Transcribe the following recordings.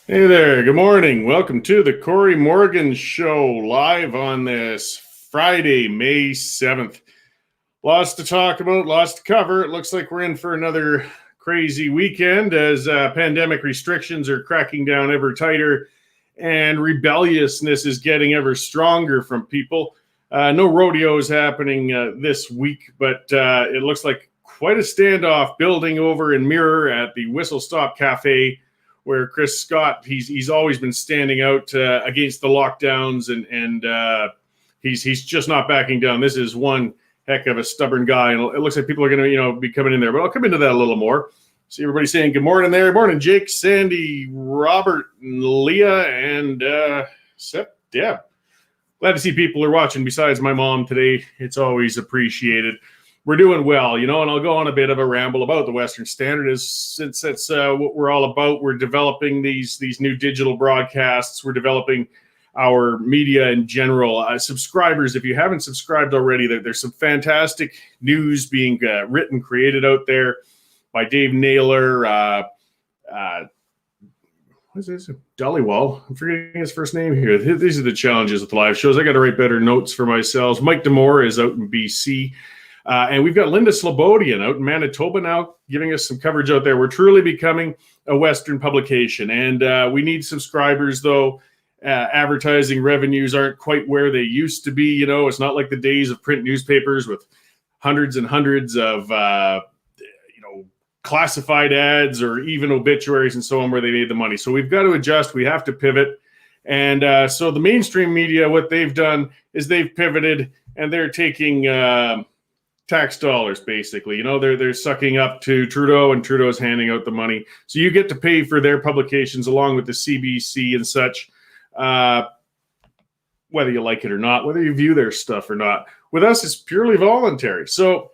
Hey there, good morning. Welcome to the Cory Morgan Show, live on this Friday, May 7th. Lots to talk about, lots to cover. It looks like we're in for another crazy weekend as pandemic restrictions are cracking down ever tighter and rebelliousness is getting ever stronger from people. No rodeos happening this week, but it looks like quite a standoff building over in Mirror at the Whistle Stop Cafe, where Chris Scott, he's always been standing out against the lockdowns, and he's just not backing down. This is one heck of a stubborn guy, and it looks like people are going to be coming in there. But I'll come into that a little more. See everybody saying good morning there. Good morning, Jake, Sandy, Robert, and Leah, and Sep, Deb. Glad to see people are watching besides my mom today. It's always appreciated. We're doing well, and I'll go on a bit of a ramble about the Western Standard, since that's what we're all about. We're developing these new digital broadcasts. We're developing our media in general. Subscribers, if you haven't subscribed already, there's some fantastic news being written, created out there by Dave Naylor. What is this? Dollywall. I'm forgetting his first name here. These are the challenges with the live shows. I got to write better notes for myself. Mike Demore is out in BC. And we've got Linda Slobodian out in Manitoba now, giving us some coverage out there. We're truly becoming a Western publication, and we need subscribers, though. Advertising revenues aren't quite where they used to be. It's not like the days of print newspapers with hundreds and hundreds of classified ads or even obituaries and so on, where they made the money. So we've got to adjust. We have to pivot. And so the mainstream media, what they've done is they've pivoted, and they're taking tax dollars, basically. They're sucking up to Trudeau, and Trudeau's handing out the money. So you get to pay for their publications along with the CBC and such, whether you like it or not, whether you view their stuff or not. With us, it's purely voluntary. So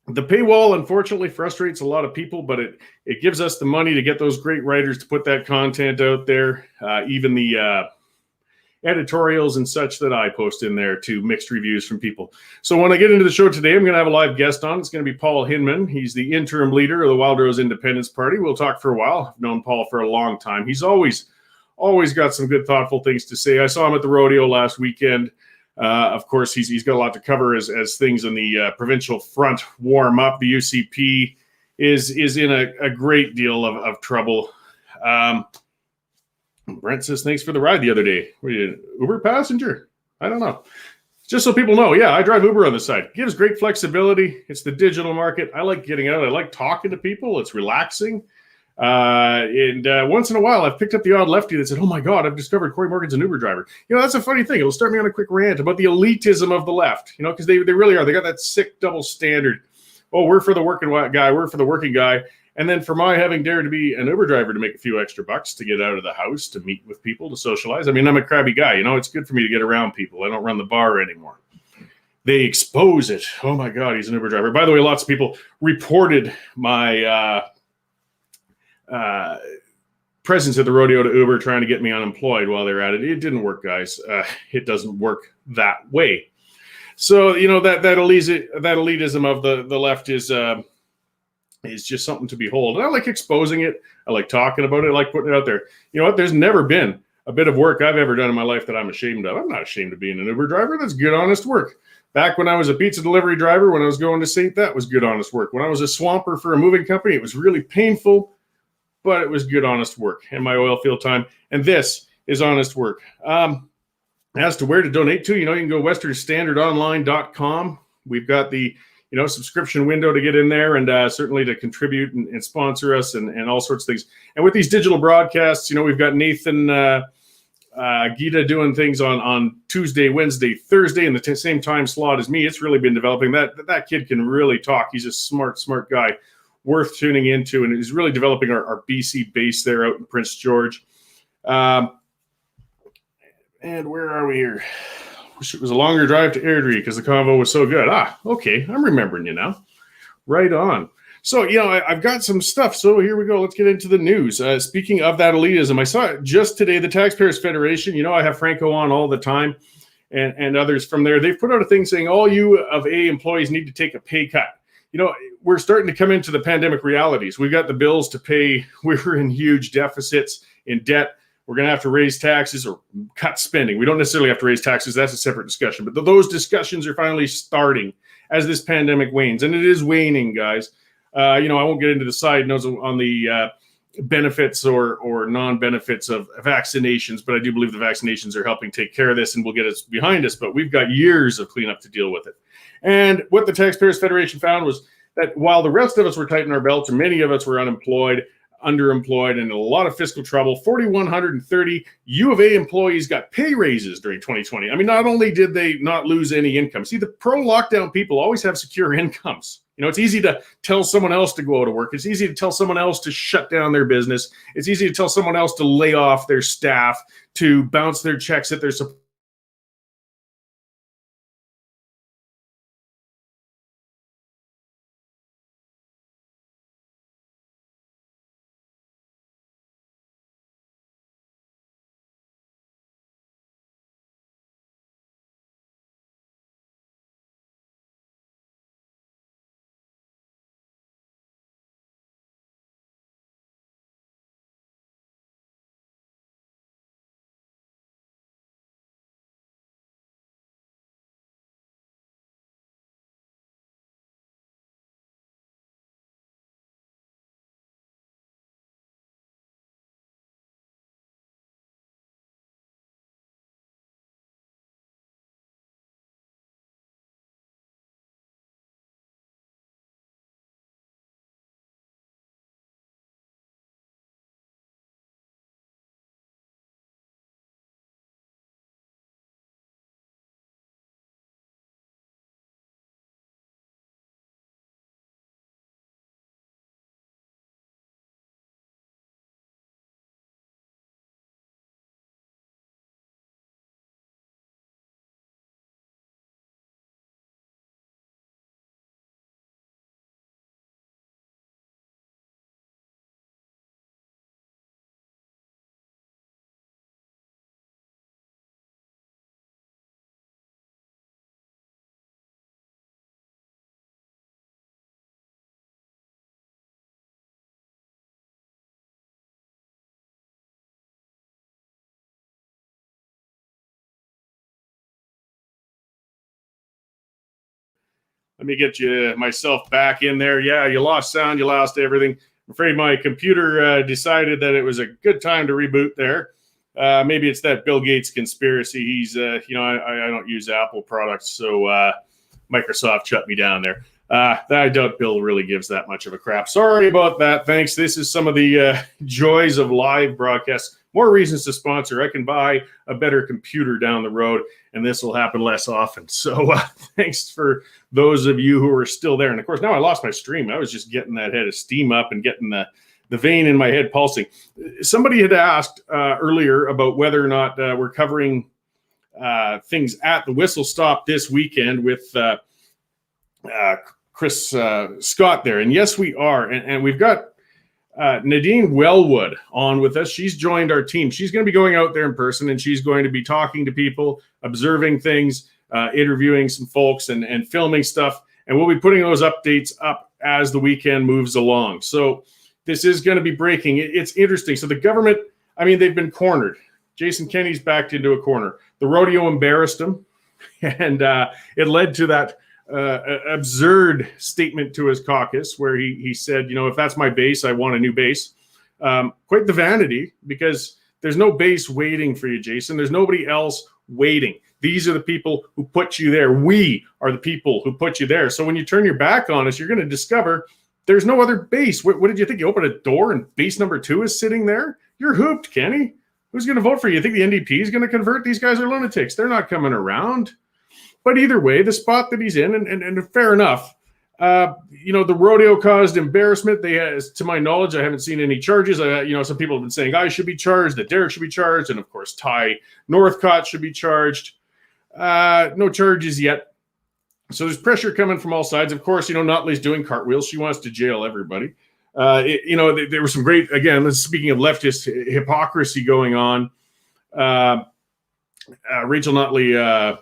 the paywall, unfortunately, frustrates a lot of people, but it gives us the money to get those great writers to put that content out there, even the editorials and such that I post in there, to mixed reviews from people. So when I get into the show today, I'm going to have a live guest on. It's going to be Paul Hinman. He's the interim leader of the Wildrose Independence Party. We'll talk for a while. I've known Paul for a long time. He's always got some good, thoughtful things to say. I saw him at the rodeo last weekend. Of course, he's got a lot to cover as things on the provincial front warm up. The UCP is in a great deal of trouble. Brent says, thanks for the ride the other day. Were you an Uber passenger? I don't know. Just so people know, yeah, I drive Uber on the side. It gives great flexibility. It's the digital market. I like getting out. I like talking to people. It's relaxing. And once in a while, I've picked up the odd lefty that said, oh my God, I've discovered Cory Morgan's an Uber driver. That's a funny thing. It'll start me on a quick rant about the elitism of the left, because they really are. They got that sick double standard. Oh, we're for the working guy. We're for the working guy. And then for my having dared to be an Uber driver to make a few extra bucks, to get out of the house, to meet with people, to socialize. I mean, I'm a crabby guy. It's good for me to get around people. I don't run the bar anymore. They expose it. Oh my God, he's an Uber driver. By the way, lots of people reported my presence at the rodeo to Uber, trying to get me unemployed while they're at it. It didn't work, guys. It doesn't work that way. So, that elitism of the left is just something to behold. And I like exposing it. I like talking about it. I like putting it out there. You know what? There's never been a bit of work I've ever done in my life that I'm ashamed of. I'm not ashamed of being an Uber driver. That's good, honest work. Back when I was a pizza delivery driver, when I was going to St., that was good, honest work. When I was a swamper for a moving company, it was really painful, but it was good, honest work. And my oil field time. And this is honest work. As to where to donate to, you can go westernstandardonline.com. We've got the subscription window to get in there, and certainly to contribute and sponsor us and all sorts of things. And with these digital broadcasts, we've got Nathan Gita doing things on Tuesday, Wednesday, Thursday in the same time slot as me. It's really been developing. That kid can really talk. He's a smart guy, worth tuning into, and he's really developing our BC base there out in Prince George. And where are we here? Wish it was a longer drive to Airdrie because the convo was so good. Okay, I'm remembering you now. Right on. So, I've got some stuff. So here we go. Let's get into the news. Speaking of that elitism, I saw it just today. The Taxpayers Federation, I have Franco on all the time, and others from there. They've put out a thing saying all U of A employees need to take a pay cut. We're starting to come into the pandemic realities. We've got the bills to pay. We're in huge deficits, in debt. we're going to have to raise taxes or cut spending. We don't necessarily have to raise taxes. That's a separate discussion. But those discussions are finally starting as this pandemic wanes. And it is waning, guys. I won't get into the side notes on the benefits or non-benefits of vaccinations, but I do believe the vaccinations are helping take care of this and will get us behind us. But we've got years of cleanup to deal with it. And what the Taxpayers Federation found was that while the rest of us were tightening our belts, or many of us were unemployed, underemployed, and in a lot of fiscal trouble, 4,130 U of A employees got pay raises during 2020. I mean, not only did they not lose any income. See, the pro-lockdown people always have secure incomes. It's easy to tell someone else to go out of work. It's easy to tell someone else to shut down their business. It's easy to tell someone else to lay off their staff, to bounce their checks at their support. Let me get myself back in there. Yeah, you lost sound. You lost everything. I'm afraid my computer decided that it was a good time to reboot there. Maybe it's that Bill Gates conspiracy. He's, I don't use Apple products, so Microsoft shut me down there. I doubt Bill really gives that much of a crap. Sorry about that. Thanks. This is some of the joys of live broadcasts. More reasons to sponsor. I can buy a better computer down the road, and this will happen less often. So thanks for those of you who are still there. And of course, now I lost my stream. I was just getting that head of steam up and getting the vein in my head pulsing. Somebody had asked earlier about whether or not we're covering things at the Whistle Stop this weekend with Chris Scott there. And yes, we are. And we've got Nadine Wellwood on with us. She's joined our team. She's going to be going out there in person, and she's going to be talking to people, observing things, interviewing some folks, and filming stuff. And we'll be putting those updates up as the weekend moves along. So this is going to be breaking. It's interesting. So the government, they've been cornered. Jason Kenney's backed into a corner. The rodeo embarrassed him, and it led to that absurd statement to his caucus where he said, if that's my base, I want a new base. Quite the vanity, because there's no base waiting for you, Jason. There's nobody else waiting. These are the people who put you there. We are the people who put you there. So when you turn your back on us, you're going to discover there's no other base. What did you think? You open a door and base number 2 is sitting there? You're hooped, Kenny. Who's going to vote for you? You think the NDP is going to convert? These guys are lunatics. They're not coming around. But either way, the spot that he's in, and fair enough, the rodeo caused embarrassment. To my knowledge, I haven't seen any charges. Some people have been saying I should be charged, that Derek should be charged, and of course, Ty Northcott should be charged. No charges yet. So there's pressure coming from all sides. Of course, Notley's doing cartwheels. She wants to jail everybody. There was some great, again, speaking of leftist hypocrisy going on. Rachel Notley,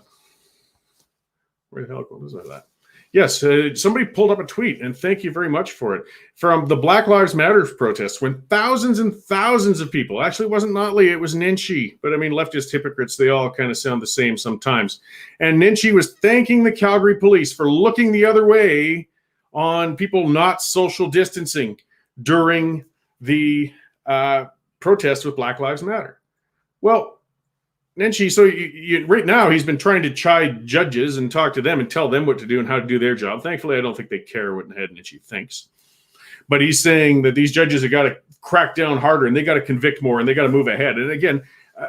where the hell was that? Yes, somebody pulled up a tweet, and thank you very much for it, from the Black Lives Matter protests when thousands and thousands of people, actually it wasn't Notley, it was Nenshi, but I mean, leftist hypocrites, they all kind of sound the same sometimes. And Nenshi was thanking the Calgary police for looking the other way on people not social distancing during the protest with Black Lives Matter. Well, Nenshi, so right now he's been trying to chide judges and talk to them and tell them what to do and how to do their job. Thankfully, I don't think they care what head Nenshi thinks. But he's saying that these judges have got to crack down harder and they got to convict more and they got to move ahead. And again,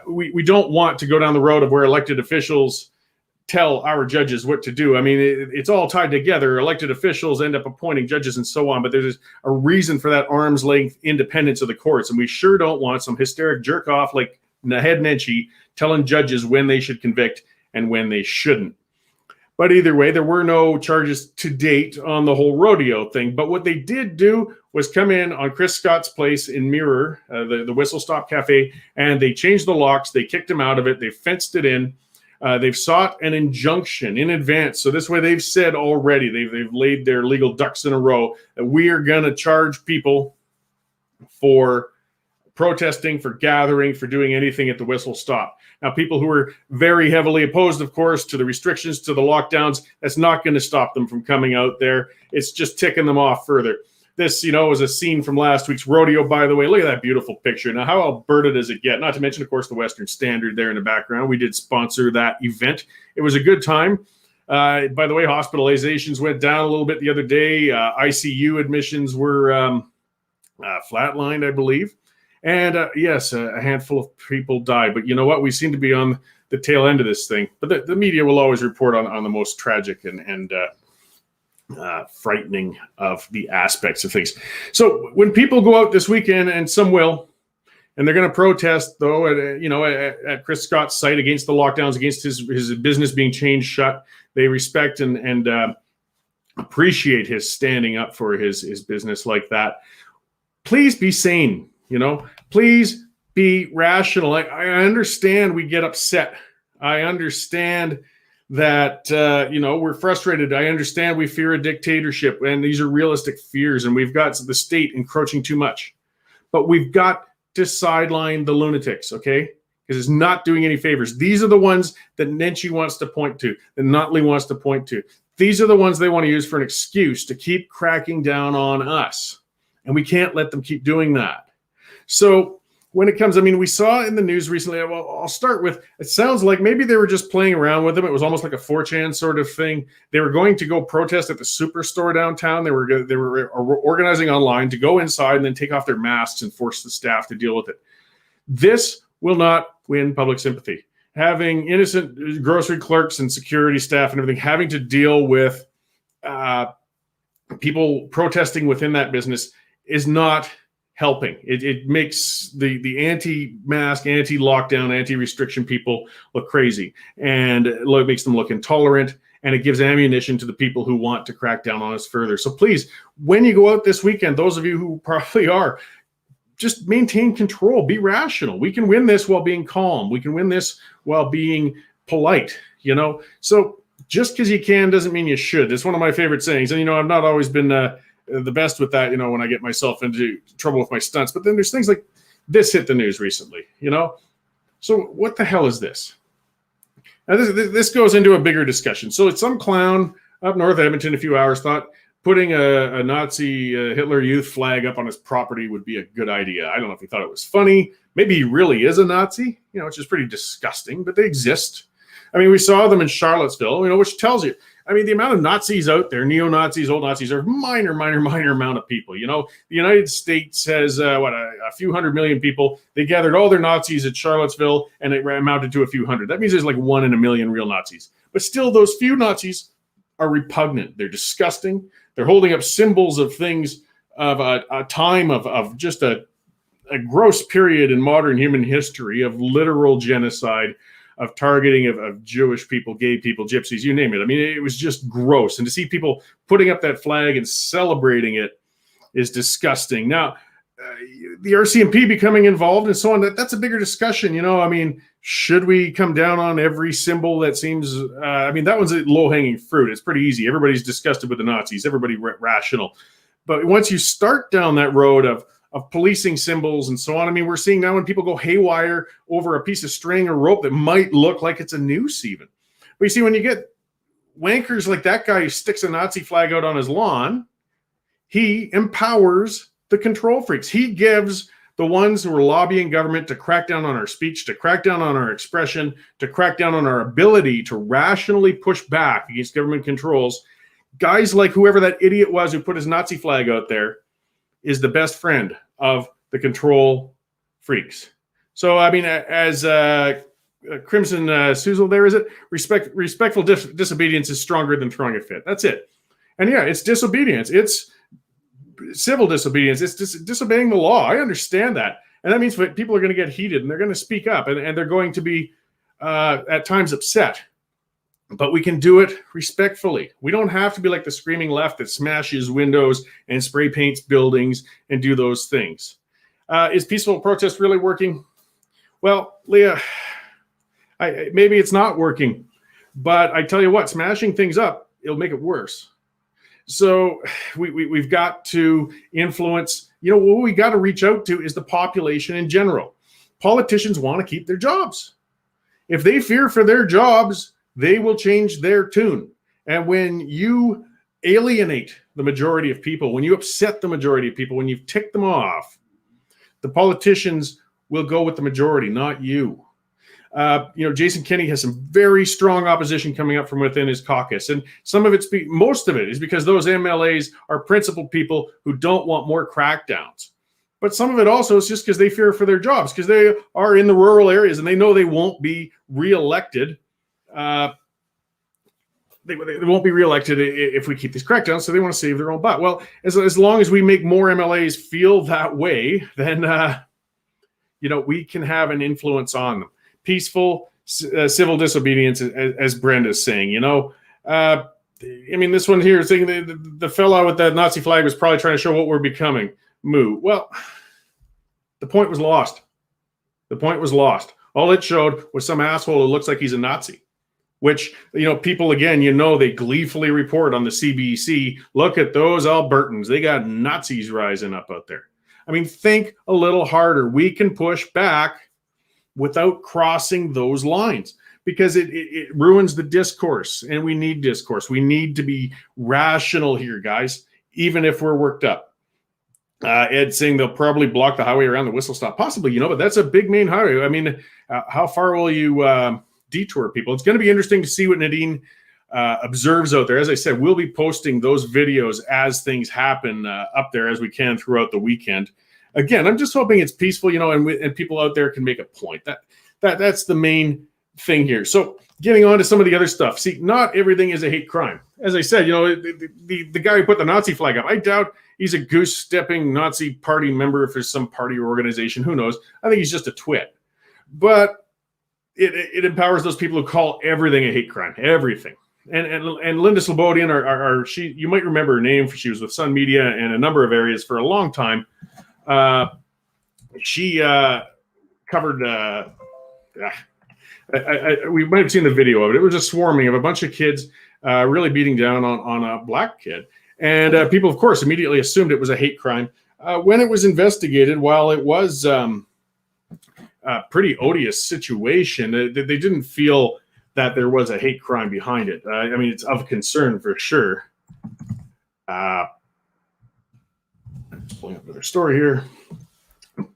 we don't want to go down the road of where elected officials tell our judges what to do. I mean, it's all tied together. Elected officials end up appointing judges and so on, but there's a reason for that arm's length independence of the courts. And we sure don't want some hysteric jerk off like Naheed Nenshi telling judges when they should convict and when they shouldn't. But either way, there were no charges to date on the whole rodeo thing. But what they did do was come in on Chris Scott's place in Mirror, the Whistle Stop Cafe, and they changed the locks. They kicked him out of it. They fenced it in. They've sought an injunction in advance. So this way they've said already, they've laid their legal ducks in a row, that we are going to charge people for protesting, for gathering, for doing anything at the Whistle Stop. Now, people who are very heavily opposed, of course, to the restrictions, to the lockdowns, that's not going to stop them from coming out there. It's just ticking them off further. This, was a scene from last week's rodeo, by the way. Look at that beautiful picture. Now, how Alberta does it get? Not to mention, of course, the Western Standard there in the background. We did sponsor that event. It was a good time. By the way, hospitalizations went down a little bit the other day. ICU admissions were flatlined, I believe. And yes, a handful of people died. But you know what? We seem to be on the tail end of this thing. But the media will always report on the most tragic and frightening of the aspects of things. So when people go out this weekend, and some will, and they're going to protest, though, at Chris Scott's site against the lockdowns, against his business being changed shut, they respect and appreciate his standing up for his business like that. Please be sane. Please be rational. I understand we get upset. I understand that, we're frustrated. I understand we fear a dictatorship, and these are realistic fears, and we've got the state encroaching too much. But we've got to sideline the lunatics, okay? Because it's not doing any favors. These are the ones that Nenshi wants to point to, that Notley wants to point to. These are the ones they want to use for an excuse to keep cracking down on us. And we can't let them keep doing that. So when it comes, we saw in the news recently, well, I'll start with, it sounds like maybe they were just playing around with them. It was almost like a 4chan sort of thing. They were going to go protest at the Superstore downtown. They were organizing online to go inside and then take off their masks and force the staff to deal with it. This will not win public sympathy. Having innocent grocery clerks and security staff and everything having to deal with people protesting within that business is not helping. It makes the anti-mask, anti-lockdown, anti-restriction people look crazy, and it makes them look intolerant, and it gives ammunition to the people who want to crack down on us further. So please, when you go out this weekend, those of you who probably are, just maintain control, be rational. We can win this while being calm. We can win this while being polite, So just because you can doesn't mean you should. It's one of my favorite sayings. And, I've not always been the best with that, when I get myself into trouble with my stunts. But then there's things like this hit the news recently, So what the hell is this? Now, this goes into a bigger discussion. So it's some clown up north of Edmonton a few hours thought putting a Nazi Hitler Youth flag up on his property would be a good idea. I don't know if he thought it was funny. Maybe he really is a Nazi, which is pretty disgusting, but they exist. We saw them in Charlottesville, which tells you, the amount of Nazis out there, neo-Nazis, old Nazis, are minor amount of people. The United States has, a few 100 million people. They gathered all their Nazis at Charlottesville, and it amounted to a few hundred. That means there's like 1 in a million real Nazis. But still, those few Nazis are repugnant. They're disgusting. They're holding up symbols of things, of a time of just a gross period in modern human history of literal genocide, of targeting of Jewish people, gay people, gypsies, you name it. It was just gross. And to see people putting up that flag and celebrating it is disgusting. Now, the RCMP becoming involved and so on, that's a bigger discussion. I mean, should we come down on every symbol that seems, that one's a low-hanging fruit. It's pretty easy. Everybody's disgusted with the Nazis. Everybody rational. But once you start down that road of policing symbols and so on, I mean, we're seeing now when people go haywire over a piece of string or rope that might look like it's a noose even. But you see, when you get wankers like that guy who sticks a Nazi flag out on his lawn, he empowers the control freaks. He gives the ones who are lobbying government to crack down on our speech, to crack down on our expression, to crack down on our ability to rationally push back against government controls. Guys like whoever that idiot was who put his Nazi flag out there is the best friend of the control freaks. So, I mean, as Crimson Suzel there, is it? Respectful disobedience is stronger than throwing a fit. That's it. And yeah, it's disobedience. It's civil disobedience. It's disobeying the law. I understand that. And that means people are going to get heated and they're going to speak up and they're going to be at times upset. But we can do it respectfully. We don't have to be like the screaming left that smashes windows and spray paints buildings and do those things. Is peaceful protest really working? Well, Leah, maybe it's not working. But I tell you what, smashing things up, it'll make it worse. So we've got to influence, what we got to reach out to is the population in general. Politicians want to keep their jobs. If they fear for their jobs, they will change their tune. And when you alienate the majority of people, when you upset the majority of people, when you've ticked them off, the politicians will go with the majority, not you. Jason Kenney has some very strong opposition coming up from within his caucus. And most of it is because those MLAs are principled people who don't want more crackdowns. But some of it also is just because they fear for their jobs, because they are in the rural areas and they know they won't be reelected. They won't be reelected if we keep these crackdowns, so they want to save their own butt. Well, as long as we make more MLAs feel that way, then we can have an influence on them. Peaceful civil disobedience, as Brenda's saying. This one here is saying the fellow with that Nazi flag was probably trying to show what we're becoming. Moo. Well, the point was lost. All it showed was some asshole who looks like he's a Nazi. Which, people, again, they gleefully report on the CBC. Look at those Albertans. They got Nazis rising up out there. I mean, think a little harder. We can push back without crossing those lines because it ruins the discourse. And we need discourse. We need to be rational here, guys, even if we're worked up. Ed saying they'll probably block the highway around the whistle stop. Possibly, but that's a big main highway. I mean, how far will you detour people? It's going to be interesting to see what Nadine observes out there. As I said, we'll be posting those videos as things happen up there as we can throughout the weekend. Again, I'm just hoping it's peaceful, and people out there can make a point. That's the main thing here. So getting on to some of the other stuff. See, not everything is a hate crime. As I said, the guy who put the Nazi flag up, I doubt he's a goose-stepping Nazi party member if there's some party or organization. Who knows? I think he's just a twit. But it empowers those people who call everything a hate crime, everything. And Linda Slobodian, you might remember her name. She was with Sun Media and a number of areas for a long time. She covered. We might have seen the video of it. It was a swarming of a bunch of kids really beating down on a black kid, and people, of course, immediately assumed it was a hate crime. When it was investigated, while it was a pretty odious situation, they didn't feel that there was a hate crime behind it. It's of concern for sure. Just pulling up another story here.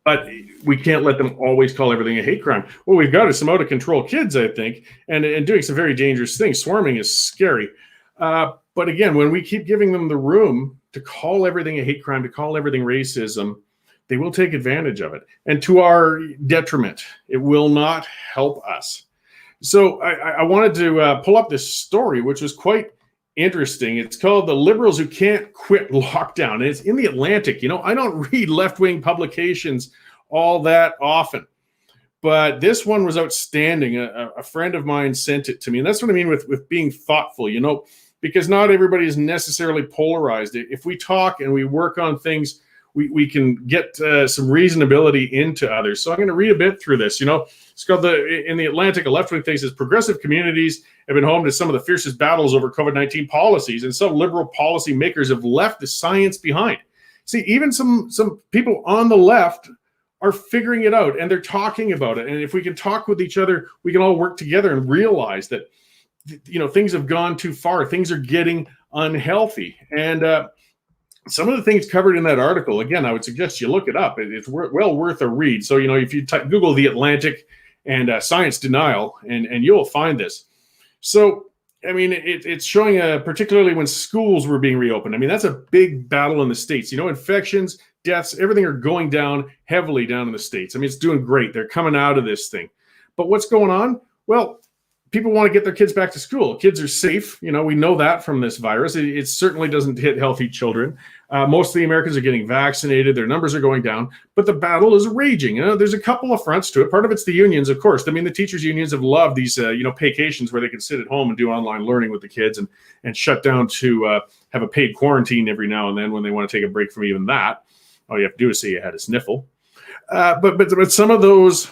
But we can't let them always call everything a hate crime. What we've got is some out-of-control kids, I think, and doing some very dangerous things. Swarming is scary. But again, when we keep giving them the room to call everything a hate crime, to call everything racism, they will take advantage of it. And to our detriment, it will not help us. So I wanted to pull up this story, which was quite interesting. It's called The Liberals Who Can't Quit Lockdown. And it's in the Atlantic. I don't read left-wing publications all that often, but this one was outstanding. A friend of mine sent it to me. And that's what I mean with being thoughtful, because not everybody is necessarily polarized. If we talk and we work on things, we can get some reasonability into others. So I'm going to read a bit through this. It's called in the Atlantic, a left-wing thing says progressive communities have been home to some of the fiercest battles over COVID-19 policies, and some liberal policy makers have left the science behind. See, even some people on the left are figuring it out, and they're talking about it. And if we can talk with each other, we can all work together and realize that, things have gone too far. Things are getting unhealthy. And some of the things covered in that article, again, I would suggest you look it up. It's well worth a read. So, if you Google the Atlantic and science denial, and you'll find this. So, it's showing particularly when schools were being reopened. That's a big battle in the States. Infections, deaths, everything are going down heavily down in the States. It's doing great. They're coming out of this thing. But what's going on? Well, people want to get their kids back to school. Kids are safe. We know that from this virus. It certainly doesn't hit healthy children. Most of the Americans are getting vaccinated. Their numbers are going down, but the battle is raging. There's a couple of fronts to it. Part of it's the unions, of course. The teachers' unions have loved these, paycations where they can sit at home and do online learning with the kids and shut down to have a paid quarantine every now and then when they want to take a break from even that. All you have to do is say you had a sniffle. But some of those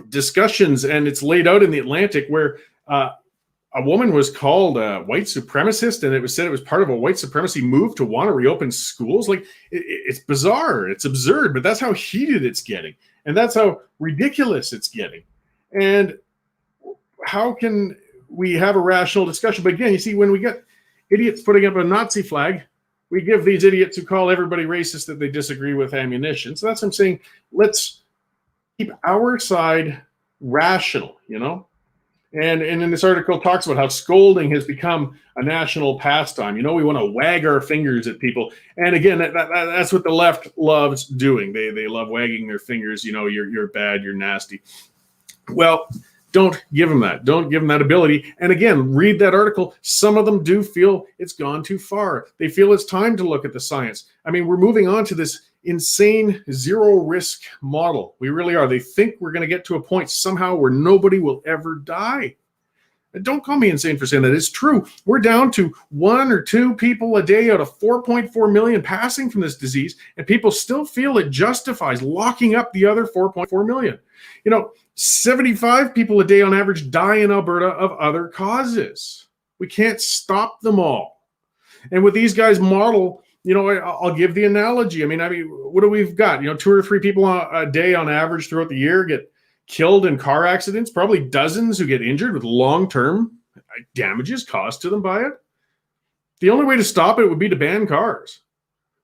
discussions, and it's laid out in the Atlantic, where a woman was called a white supremacist, and it was said it was part of a white supremacy move to want to reopen schools. It's bizarre, it's absurd, but that's how heated it's getting, and that's how ridiculous it's getting. And how can we have a rational discussion? But again, you see, when we get idiots putting up a Nazi flag, we give these idiots who call everybody racist that they disagree with ammunition. So that's what I'm saying. Let's keep our side rational, And in this article talks about how scolding has become a national pastime. We want to wag our fingers at people. And again, that's what the left loves doing. They love wagging their fingers. You're bad, you're nasty. Well, don't give them that. Don't give them that ability. And again, read that article. Some of them do feel it's gone too far. They feel it's time to look at the science. We're moving on to this insane zero risk model. We really are. They think we're going to get to a point somehow where nobody will ever die. And don't call me insane for saying that. It's true. We're down to 1 or 2 people a day out of 4.4 million passing from this disease, and people still feel it justifies locking up the other 4.4 million. 75 people a day on average die in Alberta of other causes. We can't stop them all. And with these guys' model, I'll give the analogy. What do we've got? 2 or 3 people a day on average throughout the year get killed in car accidents, probably dozens who get injured with long-term damages caused to them by it. The only way to stop it would be to ban cars.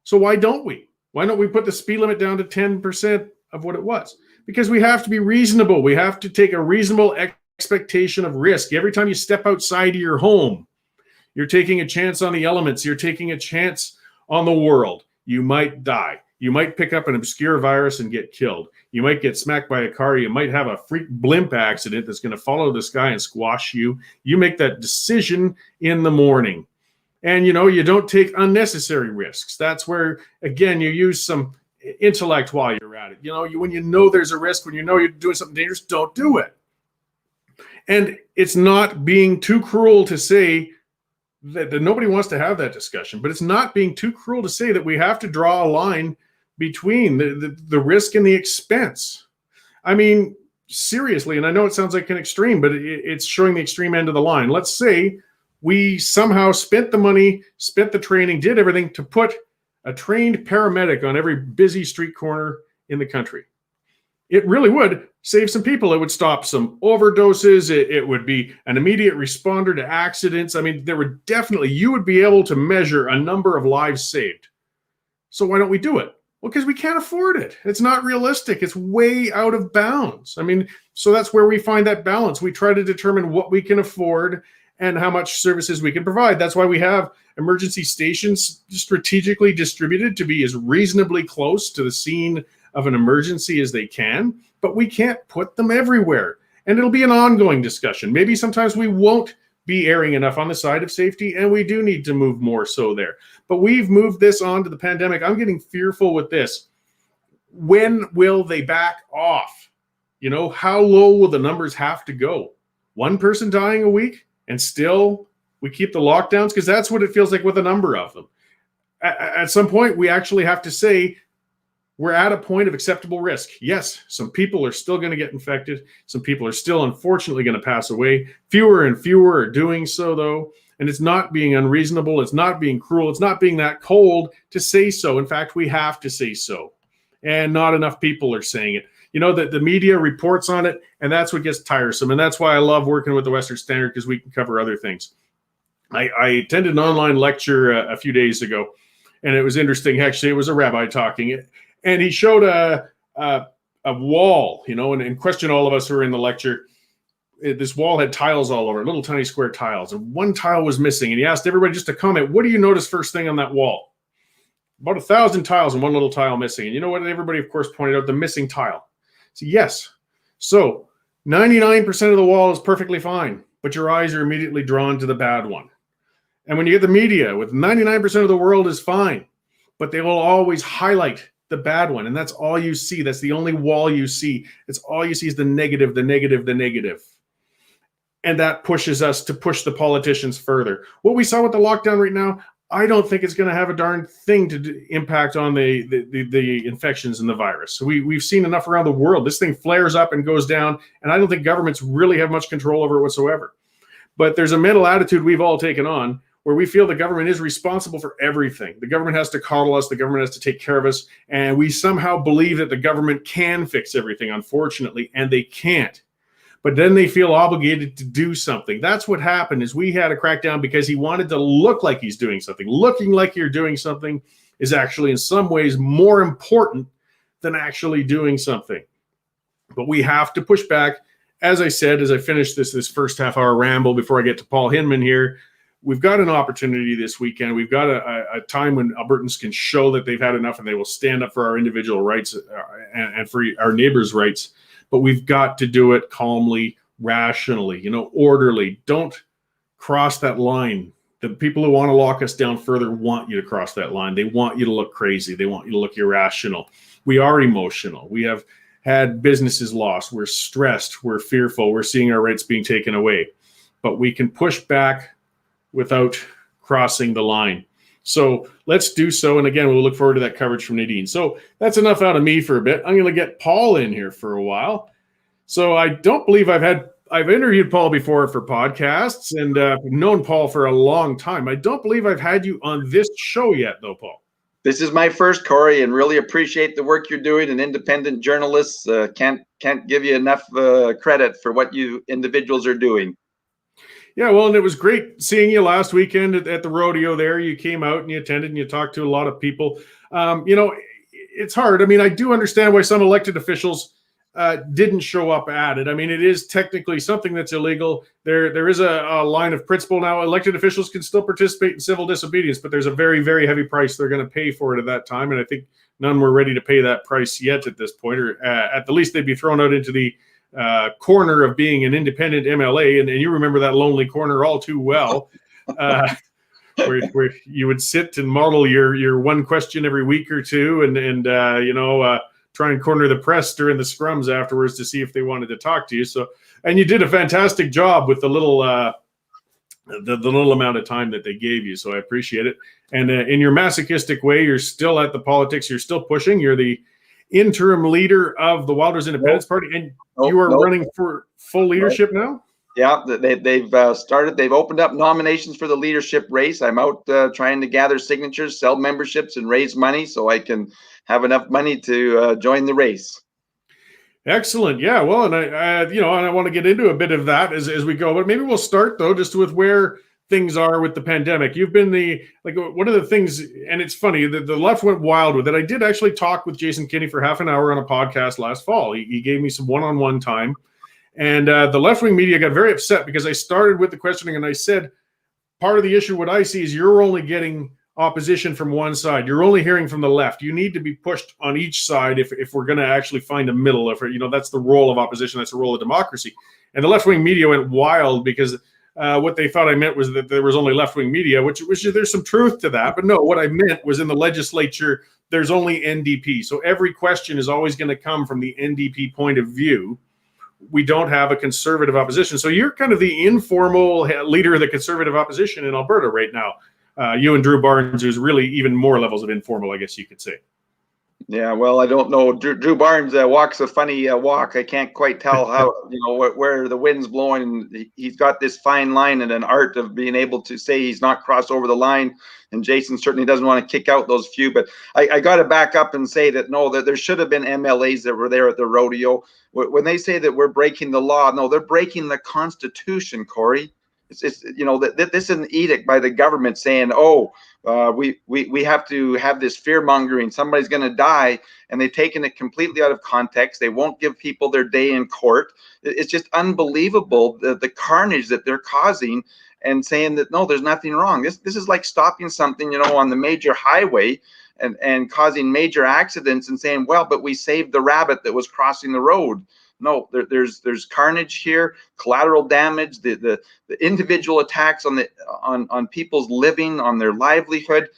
So why don't we? Why don't we put the speed limit down to 10% of what it was? Because we have to be reasonable. We have to take a reasonable expectation of risk. Every time you step outside of your home, you're taking a chance on the elements. You're taking a chance on the world. You might die. You might pick up an obscure virus and get killed. You might get smacked by a car. You might have a freak blimp accident that's going to fall out of the sky and squash you. You make that decision in the morning. And, you don't take unnecessary risks. That's where, again, you use some intellect while you're at it. When there's a risk, when you're doing something dangerous, don't do it. And it's not being too cruel to say that nobody wants to have that discussion, but it's not being too cruel to say that we have to draw a line between the risk and the expense. Seriously, and I know it sounds like an extreme, but it's showing the extreme end of the line. Let's say we somehow spent the money, spent the training, did everything to put a trained paramedic on every busy street corner in the country. It really would save some people. It would stop some overdoses. It would be an immediate responder to accidents. You would be able to measure a number of lives saved. So why don't we do it? Well, because we can't afford it. It's not realistic. It's way out of bounds. So that's where we find that balance. We try to determine what we can afford and how much services we can provide. That's why we have emergency stations strategically distributed to be as reasonably close to the scene of an emergency as they can, but we can't put them everywhere. And it'll be an ongoing discussion. Maybe sometimes we won't be erring enough on the side of safety, and we do need to move more so there. But we've moved this on to the pandemic. I'm getting fearful with this. When will they back off? How low will the numbers have to go? 1 person dying a week, and still we keep the lockdowns? Because that's what it feels like with a number of them. at some point, we actually have to say we're at a point of acceptable risk. Yes, some people are still going to get infected. Some people are still, unfortunately, going to pass away. Fewer and fewer are doing so, though. And it's not being unreasonable. It's not being cruel. It's not being that cold to say so. In fact, we have to say so. And not enough people are saying it. You know, that the media reports on it, and that's what gets tiresome. And that's why I love working with the Western Standard, because we can cover other things. I attended an online lecture a few days ago, and it was interesting. Actually, it was a rabbi talking, and he showed a wall, you know, and questioned all of us who were in the lecture. This wall had tiles all over, little tiny square tiles, and one tile was missing. And he asked everybody just to comment, what do you notice first thing on that wall? About 1,000 tiles and one little tile missing. And you know what? Everybody, of course, pointed out the missing tile. So yes. So 99% of the wall is perfectly fine, but your eyes are immediately drawn to the bad one. And when you get the media with 99% of the world is fine, but they will always highlight the bad one. And that's all you see. That's the only wall you see. It's all you see is the negative, the negative, the negative. And that pushes us to push the politicians further. What we saw with the lockdown right now, I don't think it's going to have a darn thing to impact on the infections and the virus. So we've seen enough around the world. This thing flares up and goes down, and I don't think governments really have much control over it whatsoever. But there's a mental attitude we've all taken on where we feel the government is responsible for everything. The government has to coddle us. The government has to take care of us. And we somehow believe that the government can fix everything, unfortunately, and they can't. But then they feel obligated to do something. That's what happened, is we had a crackdown because he wanted to look like he's doing something. Looking like you're doing something is actually in some ways more important than actually doing something. But we have to push back. As I said, as I finish this first half hour ramble before I get to Paul Hinman here, we've got an opportunity this weekend. We've got a time when Albertans can show that they've had enough and they will stand up for our individual rights and for our neighbors' rights. But we've got to do it calmly, rationally, you know, orderly. Don't cross that line. The people who want to lock us down further want you to cross that line. They want you to look crazy. They want you to look irrational. We are emotional. We have had businesses lost. We're stressed. We're fearful. We're seeing our rights being taken away. But we can push back without crossing the line. So let's do so. And again, we'll look forward to that coverage from Nadine. So that's enough out of me for a bit. I'm going to get Paul in here for a while. So I don't believe I've interviewed Paul before for podcasts, and known Paul for a long time. I don't believe I've had you on this show yet, though, Paul. This is my first, Cory, and really appreciate the work you're doing. And independent journalists can't give you enough credit for what you individuals are doing. Yeah, well, and it was great seeing you last weekend at the rodeo there. You came out and you attended and you talked to a lot of people. You know, it's hard. I mean, I do understand why some elected officials didn't show up at it. I mean, it is technically something that's illegal. There is a line of principle now. Elected officials can still participate in civil disobedience, but there's a very, very heavy price they're going to pay for it at that time. And I think none were ready to pay that price yet at this point, or at the least they'd be thrown out into the corner of being an independent MLA, and you remember that lonely corner all too well, where you would sit and model your one question every week or two, and try and corner the press during the scrums afterwards to see if they wanted to talk to you. So, and you did a fantastic job with the little amount of time that they gave you. So I appreciate it. And in your masochistic way, you're still at the politics. You're still pushing. You're the interim leader of the Wildrose Independence Party, and you are running for full leadership now? Yeah, they've started. They've opened up nominations for the leadership race. I'm out trying to gather signatures, sell memberships, and raise money so I can have enough money to join the race. Excellent. Yeah. Well, and I want to get into a bit of that as we go, but maybe we'll start though just with where things are with the pandemic. You've been one of the things, and it's funny, the left went wild with it. I did actually talk with Jason Kinney for half an hour on a podcast last fall. He gave me some one-on-one time, and the left-wing media got very upset because I started with the questioning, and I said, part of the issue, what I see is you're only getting opposition from one side. You're only hearing from the left. You need to be pushed on each side if we're going to actually find a middle. That's the role of opposition. That's the role of democracy. And the left-wing media went wild because what they thought I meant was that there was only left-wing media, which there's some truth to that. But no, what I meant was in the legislature, there's only NDP. So every question is always going to come from the NDP point of view. We don't have a conservative opposition. So you're kind of the informal leader of the conservative opposition in Alberta right now. you and Drew Barnes, there's really even more levels of informal, I guess you could say. Yeah, well, I don't know. Drew Barnes walks a funny walk. I can't quite tell how, where the wind's blowing. He's got this fine line and an art of being able to say he's not crossed over the line. And Jason certainly doesn't want to kick out those few. But I got to back up and say that, no, that there should have been MLAs that were there at the rodeo. When they say that we're breaking the law, no, they're breaking the Constitution, Cory. It's that this is an edict by the government saying, oh, we have to have this fear mongering. Somebody's going to die, and they've taken it completely out of context. They won't give people their day in court. It's just unbelievable the carnage that they're causing, and saying that no, there's nothing wrong. This is like stopping something, on the major highway and causing major accidents and saying, well, but we saved the rabbit that was crossing the road. No, there's carnage here, collateral damage, the individual attacks on people's living, on their livelihood.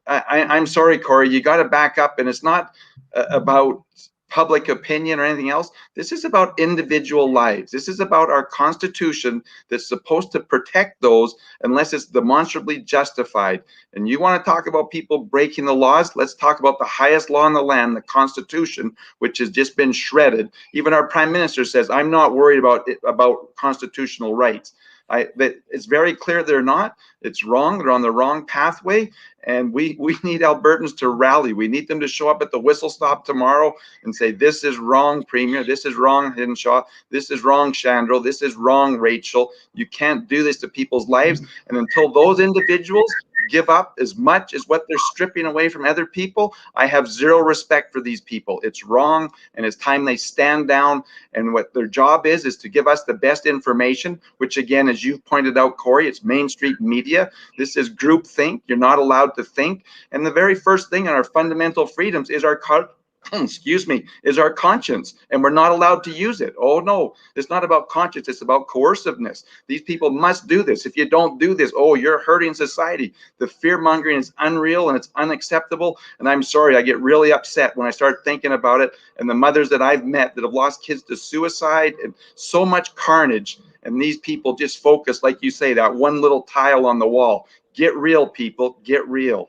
I'm sorry, Cory, you got to back up, and it's not about public opinion or anything else. This is about individual lives. This is about our Constitution that's supposed to protect those unless it's demonstrably justified. And you want to talk about people breaking the laws? Let's talk about the highest law in the land, the Constitution, which has just been shredded. Even our Prime Minister says, I'm not worried about constitutional rights. It's very clear they're not. It's wrong. They're on the wrong pathway. And we need Albertans to rally. We need them to show up at the whistle stop tomorrow and say, this is wrong, Premier. This is wrong, Hinshaw. This is wrong, Shandro. This is wrong, Rachel. You can't do this to people's lives. And until those individuals give up as much as what they're stripping away from other people, I have zero respect for these people. It's wrong, and it's time they stand down. And what their job is to give us the best information, which again, as you've pointed out, Cory, it's Main Street media. This is groupthink. You're not allowed to think. And the very first thing in our fundamental freedoms is our is our conscience, and we're not allowed to use it. Oh no, it's not about conscience, it's about coerciveness. These people must do this. If you don't do this, oh, you're hurting society. The fear mongering is unreal and it's unacceptable. And I'm sorry, I get really upset when I start thinking about it, and the mothers that I've met that have lost kids to suicide, and so much carnage. And these people just focus, like you say, that one little tile on the wall. Get real, people, get real.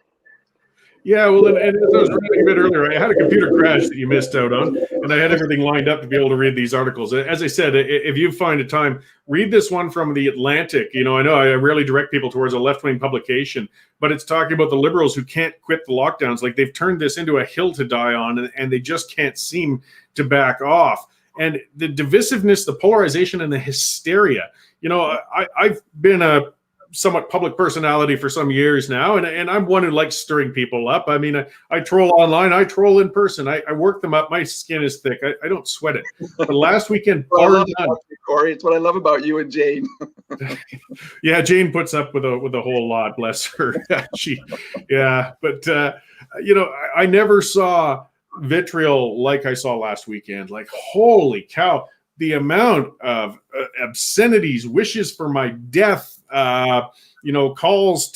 Yeah, well, and as I was reading a bit earlier, I had a computer crash that you missed out on, and I had everything lined up to be able to read these articles. As I said, if you find a time, read this one from The Atlantic. I know I rarely direct people towards a left-wing publication, but it's talking about the Liberals who can't quit the lockdowns. Like, they've turned this into a hill to die on, and they just can't seem to back off. And the divisiveness, the polarization, and the hysteria. I've been a somewhat public personality for some years now, and I'm one who likes stirring people up. I mean, I troll online, I troll in person, I work them up. My skin is thick. I don't sweat it. But last weekend, Cory, it's what I love about you and Jane. Yeah, Jane puts up with a whole lot, bless her. But I never saw vitriol like I saw last weekend. Like, holy cow, the amount of obscenities, wishes for my death, calls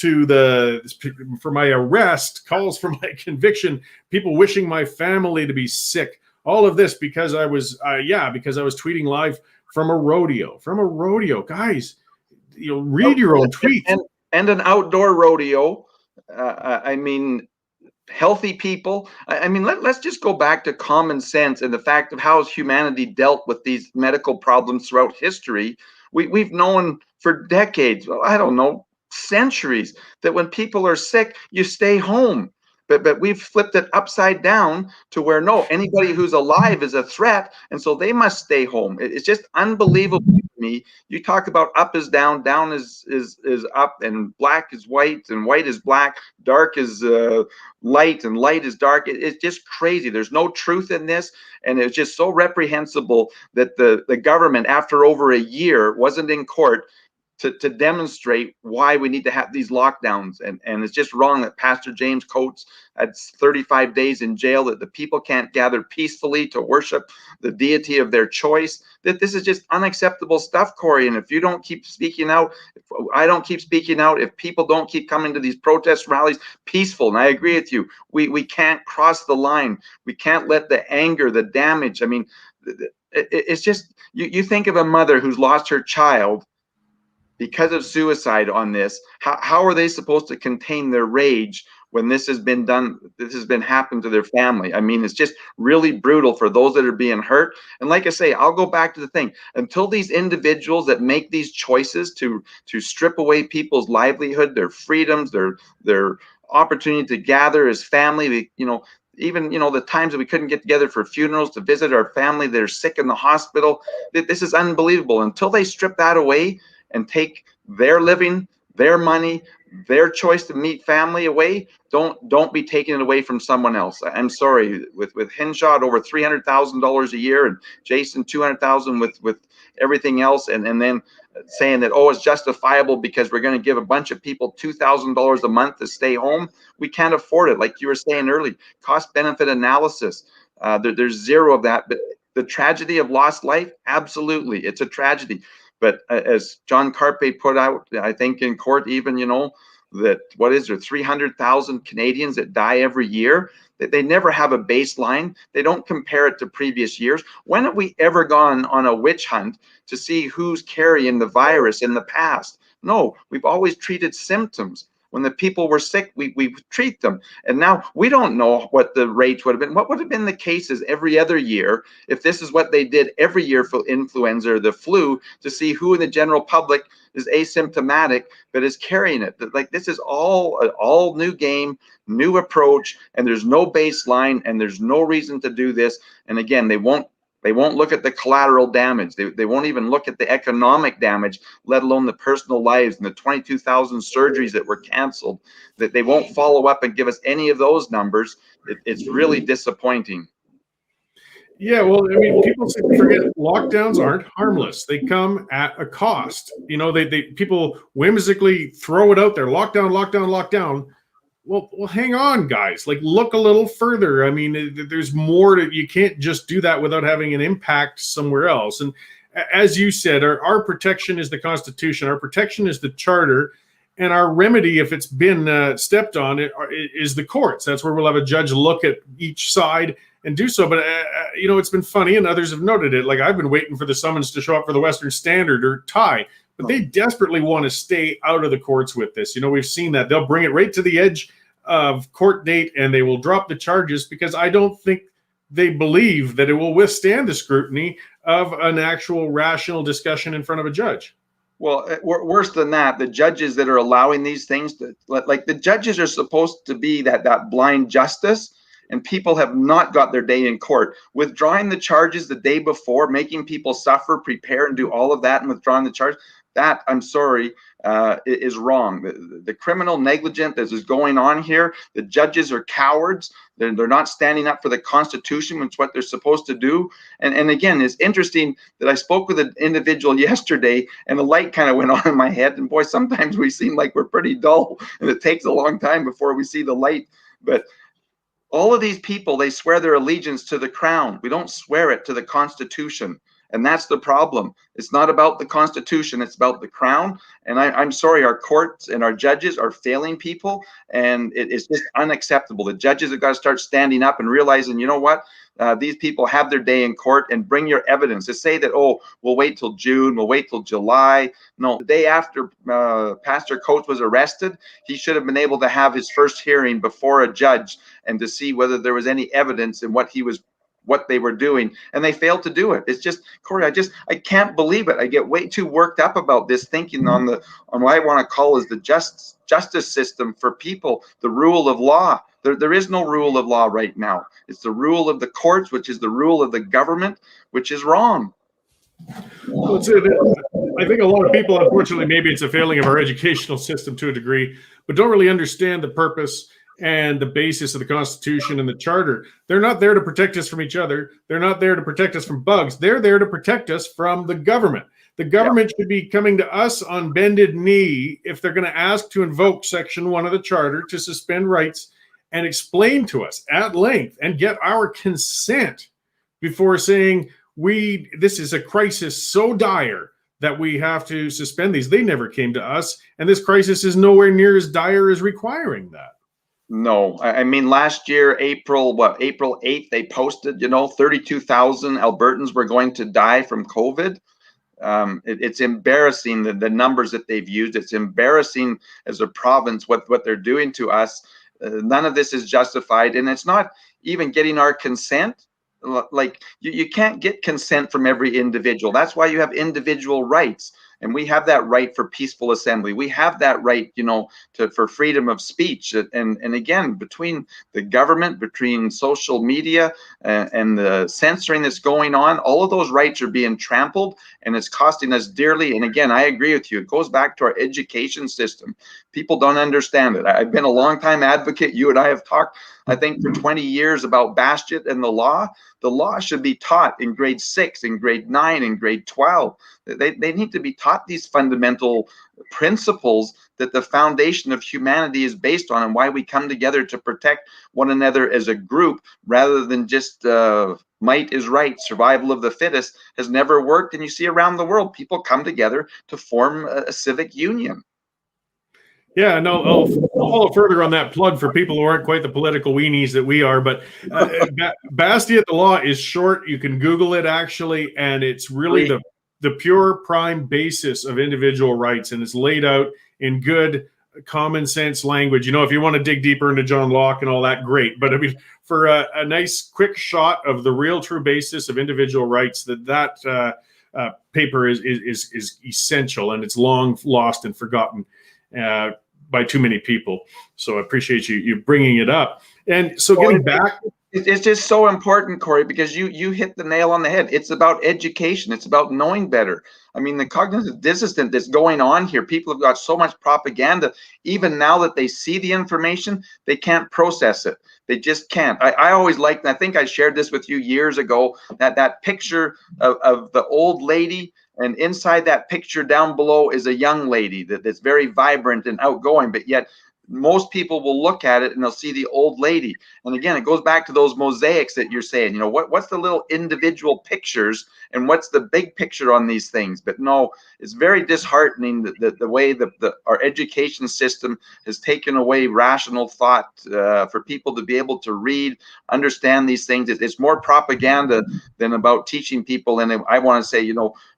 for my arrest, calls for my conviction, people wishing my family to be sick. All of this because I was tweeting live from a rodeo. Guys, read your own tweets. And an outdoor rodeo. Healthy people. Let's just go back to common sense and the fact of how humanity dealt with these medical problems throughout history. We've known for decades, I don't know, centuries, that when people are sick, you stay home. But we've flipped it upside down to where, no, anybody who's alive is a threat, and so they must stay home. It's just unbelievable to me. You talk about up is down is up, and black is white, and white is black, dark is light, and light is dark. It's just crazy. There's no truth in this, and it's just so reprehensible that the government, after over a year, wasn't in court to demonstrate why we need to have these lockdowns. And it's just wrong that Pastor James Coates had 35 days in jail, that the people can't gather peacefully to worship the deity of their choice. That this is just unacceptable stuff, Cory. And if you don't keep speaking out, if I don't keep speaking out, if people don't keep coming to these protest rallies peaceful, and I agree with you, we can't cross the line. We can't let the anger, the damage, it's just, you think of a mother who's lost her child, because of suicide on this. How are they supposed to contain their rage when this has been done, this has been happened to their family? I mean, it's just really brutal for those that are being hurt. And like I say, I'll go back to the thing, until these individuals that make these choices to strip away people's livelihood, their freedoms, their opportunity to gather as family, even the times that we couldn't get together for funerals to visit our family that are sick in the hospital, this is unbelievable. Until they strip that away and take their living, their money, their choice to meet family away, don't be taking it away from someone else. I'm sorry, with Hinshaw over $300,000 a year, and Jason $200,000 with everything else, and then saying that, oh, it's justifiable because we're going to give a bunch of people $2,000 a month to stay home. We can't afford it. Like you were saying earlier, cost benefit analysis, there's zero of that. But the tragedy of lost life, absolutely, it's a tragedy. But as John Carpe put out, I think in court even, that what is there, 300,000 Canadians that die every year, that they never have a baseline. They don't compare it to previous years. When have we ever gone on a witch hunt to see who's carrying the virus in the past? No, we've always treated symptoms. When the people were sick, we treat them. And now we don't know what the rates would have been. What would have been the cases every other year if this is what they did every year for influenza or the flu, to see who in the general public is asymptomatic but is carrying it? Like, this is all new game, new approach, and there's no baseline, and there's no reason to do this. And again, they won't look at the collateral damage. They won't even look at the economic damage, let alone the personal lives and the 22,000 surgeries that were canceled. That they won't follow up and give us any of those numbers. It's really disappointing. Yeah, well, I mean, people seem to forget lockdowns aren't harmless. They come at a cost. People whimsically throw it out there. Lockdown, lockdown, lockdown. Well, hang on, guys. Like, look a little further. I mean, there's more to, you can't just do that without having an impact somewhere else. And as you said, our protection is the Constitution. Our protection is the Charter. And our remedy, if it's been stepped on, is the courts. That's where we'll have a judge look at each side and do so. But, it's been funny, and others have noted it. Like, I've been waiting for the summons to show up for the Western Standard or Tie. But they desperately want to stay out of the courts with this. We've seen that. They'll bring it right to the edge of court date, and they will drop the charges because I don't think they believe that it will withstand the scrutiny of an actual rational discussion in front of a judge. Well, worse than that, the judges that are allowing these things, like the judges are supposed to be that blind justice, and people have not got their day in court. Withdrawing the charges the day before, making people suffer, prepare, and do all of that, and withdrawing the charge, that, I'm sorry, is wrong. The criminal negligence that is going on here, the judges are cowards. They're not standing up for the Constitution, which is what they're supposed to do. And again, it's interesting that I spoke with an individual yesterday, and the light kind of went on in my head. And boy, sometimes we seem like we're pretty dull, and it takes a long time before we see the light. But all of these people, they swear their allegiance to the crown. We don't swear it to the Constitution. And that's the problem. It's not about the Constitution. It's about the crown. And I'm sorry, our courts and our judges are failing people. And it's just unacceptable. The judges have got to start standing up and realizing, you know what? These people have their day in court, and bring your evidence. To say that, oh, we'll wait till June, we'll wait till July. No, the day after Pastor Coates was arrested, he should have been able to have his first hearing before a judge and to see whether there was any evidence in what they were doing, and they failed to do it. It's just, Cory, I can't believe it. I get way too worked up about this, thinking on what I want to call is the justice system for people, the rule of law. There is no rule of law right now. It's the rule of the courts, which is the rule of the government, which is wrong. Well, I think a lot of people, unfortunately, maybe it's a failing of our educational system to a degree, but don't really understand the purpose and the basis of the Constitution and the Charter. They're not there to protect us from each other. They're not there to protect us from bugs. They're there to protect us from the government. The government should be coming to us on bended knee if they're going to ask to invoke Section 1 of the Charter to suspend rights, and explain to us at length and get our consent before saying this is a crisis so dire that we have to suspend these. They never came to us, and this crisis is nowhere near as dire as requiring that. No, I mean, last year, April 8th, they posted, 32,000 Albertans were going to die from COVID. It's embarrassing the numbers that they've used. It's embarrassing as a province what they're doing to us. None of this is justified, and it's not even getting our consent. Like you can't get consent from every individual. That's why you have individual rights. And we have that right for peaceful assembly. We have that right, for freedom of speech. And again, between the government, between social media, and the censoring that's going on, all of those rights are being trampled, and it's costing us dearly. And again, I agree with you. It goes back to our education system. People don't understand it. I've been a long-time advocate. You and I have talked, I think, for 20 years about Bastion and the law. The law should be taught in grade 6, in grade 9, in grade 12. They need to be taught these fundamental principles that the foundation of humanity is based on, and why we come together to protect one another as a group, rather than just might is right, survival of the fittest has never worked. And you see around the world, people come together to form a civic union. Yeah, no, I'll follow further on that plug for people who aren't quite the political weenies that we are. But Bastion, the law is short. You can Google it, actually, and it's really the pure prime basis of individual rights, and it's laid out in good common sense language. If you want to dig deeper into John Locke and all that, great. But I mean, for a nice quick shot of the real true basis of individual rights, that paper is essential, and it's long lost and forgotten by too many people. So I appreciate you bringing it up. And so getting back, it's just so important, Cory, because you hit the nail on the head. It's about education. It's about knowing better. I mean, the cognitive dissonance that's going on here, people have got so much propaganda. Even now that they see the information, they can't process it. They just can't. I always liked, and I think I shared this with you years ago, that picture of the old lady, and inside that picture down below is a young lady that's very vibrant and outgoing, but yet most people will look at it and they'll see the old lady. And again, it goes back to those mosaics that you're saying, what's the little individual pictures and what's the big picture on these things? But no, it's very disheartening that the way our education system has taken away rational thought for people to be able to read, understand these things. It's more propaganda than about teaching people. And I want to say,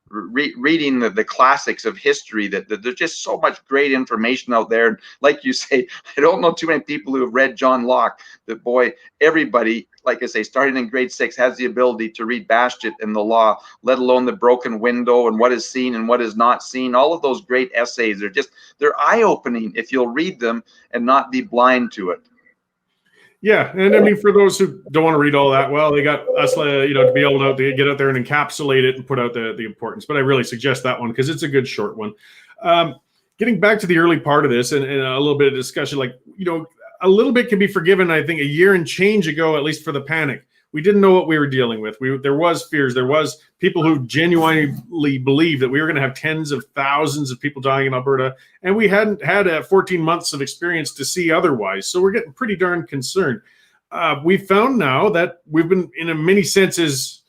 reading the classics of history, that there's just so much great information out there. And like you say, I don't know too many people who have read John Locke. That, boy, everybody, like I say, starting in grade 6, has the ability to read Bastion and the law, let alone the broken window and what is seen and what is not seen. All of those great essays they're eye-opening if you'll read them and not be blind to it. Yeah, and I mean, for those who don't want to read all that, well, they got us, to be able to get out there and encapsulate it and put out the importance. But I really suggest that one because it's a good short one. Getting back to the early part of this and a little bit of discussion, a little bit can be forgiven. I think a year and change ago, at least for the panic, we didn't know what we were dealing with. There was fears. There was people who genuinely believed that we were going to have tens of thousands of people dying in Alberta, and we hadn't had 14 months of experience to see otherwise. So we're getting pretty darn concerned. We found now that we've been, in many senses,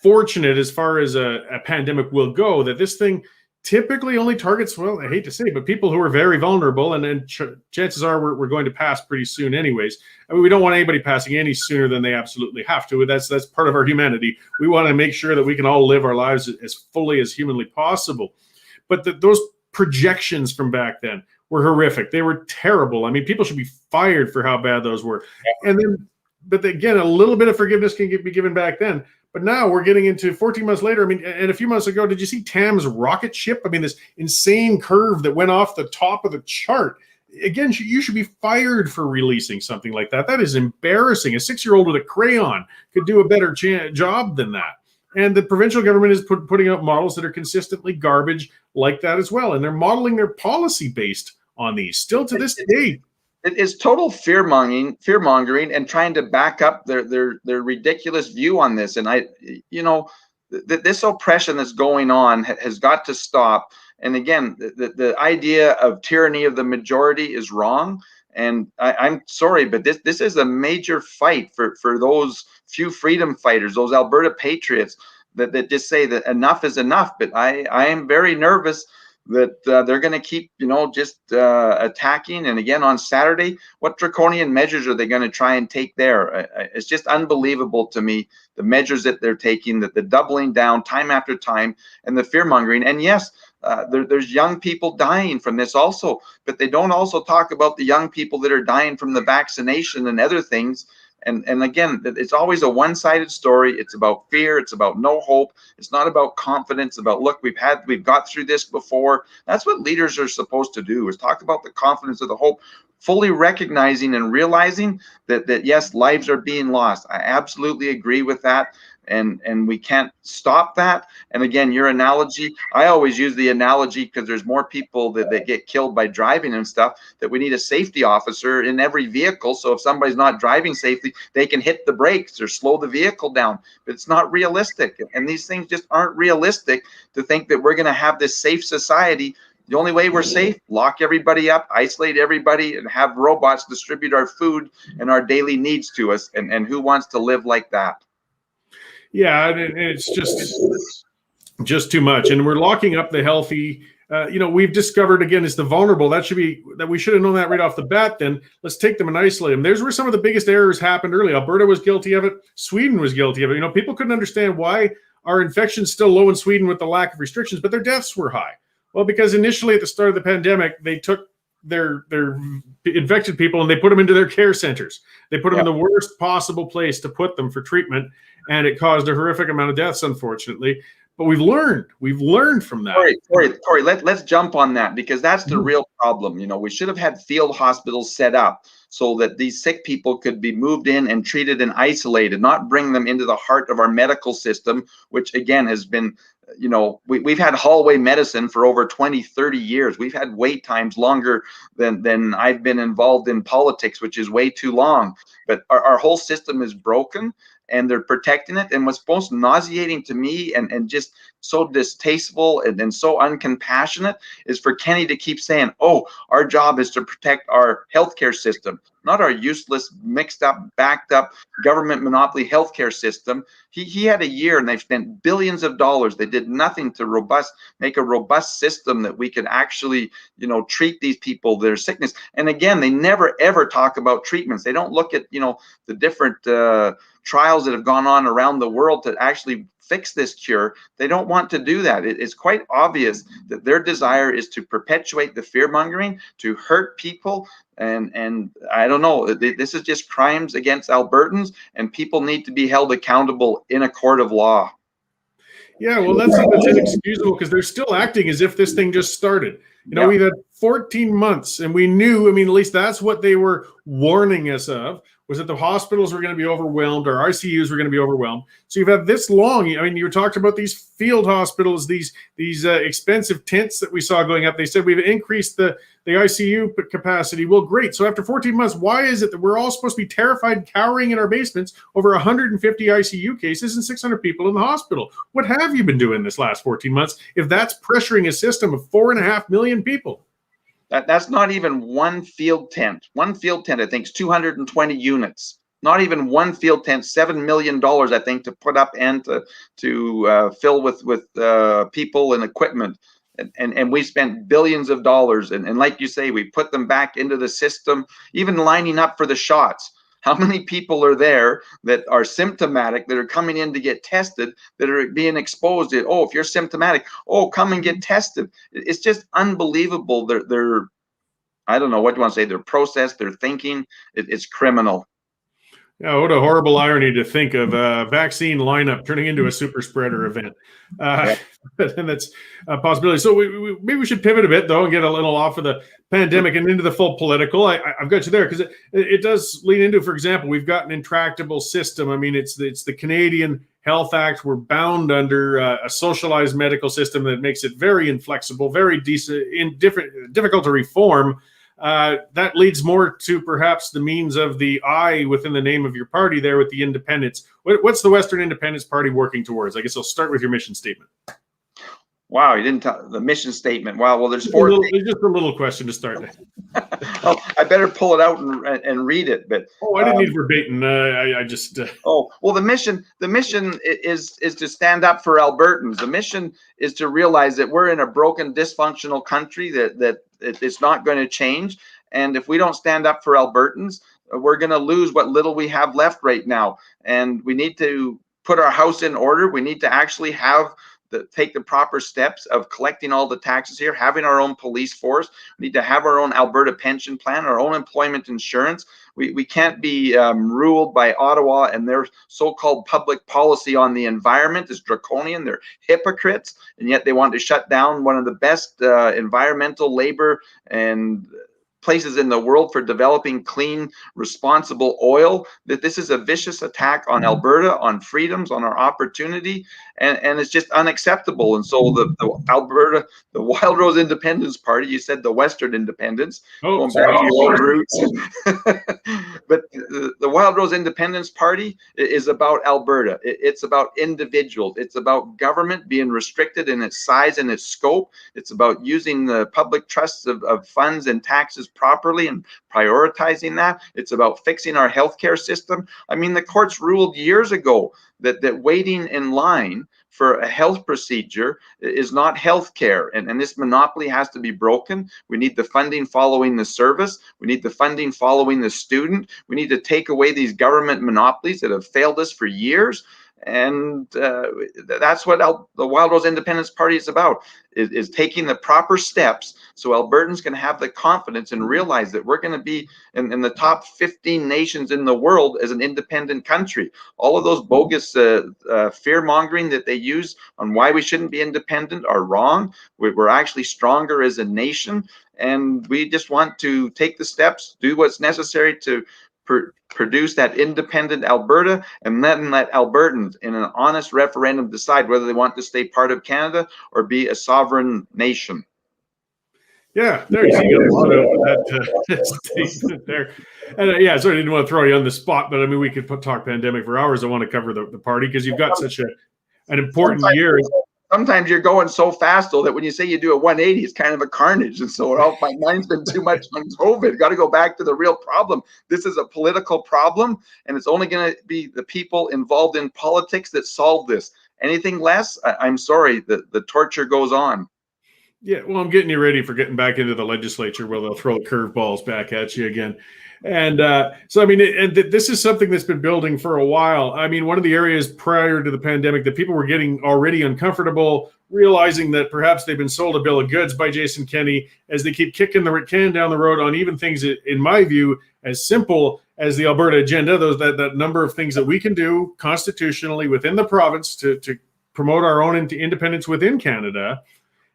fortunate as far as a pandemic will go, that this thing typically only targets, well, I hate to say it, but people who are very vulnerable, and then chances are we're going to pass pretty soon anyways. I mean, we don't want anybody passing any sooner than they absolutely have to. That's part of our humanity. We want to make sure that we can all live our lives as fully as humanly possible. But those projections from back then were horrific. They were terrible. I mean, people should be fired for how bad those were. But again, a little bit of forgiveness can be given back then. But now we're getting into 14 months later. I mean, and a few months ago, did you see Tam's rocket ship? I mean, this insane curve that went off the top of the chart. Again, you should be fired for releasing something like that. That is embarrassing. A 6-year-old with a crayon could do a better job than that. And the provincial government is putting out models that are consistently garbage like that as well. And they're modeling their policy based on these still to this day. It is total fear mongering, and trying to back up their ridiculous view on this. And this oppression that's going on has got to stop. And again, the idea of tyranny of the majority is wrong. And I'm sorry, but this is a major fight for those few freedom fighters, those Alberta patriots that just say that enough is enough. But I am very nervous that they're going to keep, just attacking. And again, on Saturday, what draconian measures are they going to try and take there? It's just unbelievable to me, the measures that they're taking, that the doubling down time after time, and the fear mongering. And yes, there's young people dying from this also, but they don't also talk about the young people that are dying from the vaccination and other things. And again, it's always a one-sided story. It's about fear. It's about no hope. It's not about confidence. About, look, we've got through this before. That's what leaders are supposed to do, is talk about the confidence of the hope, fully recognizing and realizing that yes, lives are being lost. I absolutely agree with that. And we can't stop that. And again, your analogy, I always use the analogy because there's more people that get killed by driving and stuff, that we need a safety officer in every vehicle. So if somebody's not driving safely, they can hit the brakes or slow the vehicle down. But it's not realistic. And these things just aren't realistic, to think that we're going to have this safe society. The only way we're safe, lock everybody up, isolate everybody, and have robots distribute our food and our daily needs to us. And who wants to live like that? Yeah, it's just too much, and we're locking up the healthy. We've discovered, again, it's the vulnerable. That we should have known that right off the bat. Then let's take them and isolate them. There's where some of the biggest errors happened early. Alberta was guilty of it. Sweden was guilty of it. People couldn't understand why our infection's still low in Sweden with the lack of restrictions, but their deaths were high. Well, because initially at the start of the pandemic, they took their infected people and they put them into their care centers. They put them in the worst possible place to put them for treatment, and it caused a horrific amount of deaths, unfortunately. But we've learned from that. Cory, let's jump on that, because that's the real problem. We should have had field hospitals set up so that these sick people could be moved in and treated and isolated, not bring them into the heart of our medical system, which again has been, we've had hallway medicine for over 20, 30 years. We've had wait times longer than I've been involved in politics, which is way too long. But our whole system is broken, and they're protecting it. And what's most nauseating to me and just so distasteful and so uncompassionate is for Kenny to keep saying, oh, our job is to protect our healthcare system, not our useless, mixed up, backed up government monopoly healthcare system. He had a year and they've spent billions of dollars. They did nothing to make a robust system that we could actually, treat these people, their sickness. And again, they never, ever talk about treatments. They don't look at, the different trials that have gone on around the world to actually fix this cure. They don't want to do that. It's quite obvious that their desire is to perpetuate the fear mongering, to hurt people. And I don't know, this is just crimes against Albertans, and people need to be held accountable in a court of law. Yeah, well, that's inexcusable, because they're still acting as if this thing just started. We've had 14 months, and we knew, at least that's what they were warning us of, was that the hospitals were going to be overwhelmed, or ICUs were going to be overwhelmed. So you've had this long. You talked about these field hospitals, these expensive tents that we saw going up. They said we've increased the ICU capacity. Well, great. So after 14 months, why is it that we're all supposed to be terrified, cowering in our basements over 150 ICU cases and 600 people in the hospital? What have you been doing this last 14 months if that's pressuring a system of 4.5 million people? That's not even one field tent. One field tent, I think, is 220 units. Not even one field tent, $7 million, I think, to put up and to fill with people and equipment. And we spent billions of dollars. And like you say, we put them back into the system, even lining up for the shots. How many people are there that are symptomatic, that are coming in to get tested, that are being exposed to, if you're symptomatic, come and get tested. It's just unbelievable. They're I don't know what you want to say, their process, their thinking, it's criminal. Yeah, what a horrible irony to think of a vaccine lineup turning into a super spreader event. And that's a possibility. So maybe we should pivot a bit, though, and get a little off of the pandemic and into the full political. I've got you there, because it does lean into, for example, we've got an intractable system. It's the Canadian Health Act. We're bound under a socialized medical system that makes it very inflexible, very difficult to reform. That leads more to perhaps the means of the I within the name of your party there with the independents. What's the Western Independence Party working towards? I guess I'll start with your mission statement. Wow, you didn't tell the mission statement. Wow, well, there's Just four. just a little question to start. Oh, I better pull it out and read it. But I didn't need verbatim. I just. Oh, well, the mission is to stand up for Albertans. The mission is to realize that we're in a broken, dysfunctional country that it's not going to change. And if we don't stand up for Albertans, we're going to lose what little we have left right now. And we need to put our house in order. We need to actually take the proper steps of collecting all the taxes here, having our own police force. We need to have our own Alberta pension plan, our own employment insurance. We can't be ruled by Ottawa, and their so-called public policy on the environment is draconian. They're hypocrites, and yet they want to shut down one of the best environmental labor and places in the world for developing clean, responsible oil. That this is a vicious attack on Alberta, on freedoms, on our opportunity, and it's just unacceptable. And so the Alberta, the Wildrose Independence Party, you said the Western Independence, going back to your old roots. But the Wildrose Independence Party is about Alberta. It's about individuals. It's about government being restricted in its size and its scope. It's about using the public trusts of funds and taxes properly and prioritizing that. It's about fixing our healthcare system. I mean, the courts ruled years ago that waiting in line for a health procedure is not health care, and this monopoly has to be broken. We need the funding following the service. We need the funding following the student. We need to take away these government monopolies that have failed us for years. And that's what the Wildrose Independence Party is about, is taking the proper steps so Albertans can have the confidence and realize that we're going to be in the top 15 nations in the world as an independent country. All of those bogus fear-mongering that they use on why we shouldn't be independent are wrong. We're actually stronger as a nation, and we just want to take the steps, do what's necessary to produce that independent Alberta, and then let Albertans in an honest referendum decide whether they want to stay part of Canada or be a sovereign nation. Yeah, there you got a lot of that statement there. And yeah, sorry, I didn't want to throw you on the spot, but I mean, we could talk pandemic for hours. I want to cover the party because you've got such an important year. Sometimes you're going so fast, though, that when you say you do a 180, it's kind of a carnage. And so my mind's been too much on COVID. Got to go back to the real problem. This is a political problem, and it's only going to be the people involved in politics that solve this. Anything less, I'm sorry, the torture goes on. Yeah, well, I'm getting you ready for getting back into the legislature where they'll throw curveballs back at you again. And so, I mean, this is something that's been building for a while. I mean, one of the areas prior to the pandemic that people were getting already uncomfortable, realizing that perhaps they've been sold a bill of goods by Jason Kenney as they keep kicking the can down the road on even things, in my view, as simple as the Alberta agenda, that number of things that we can do constitutionally within the province to promote our own independence within Canada.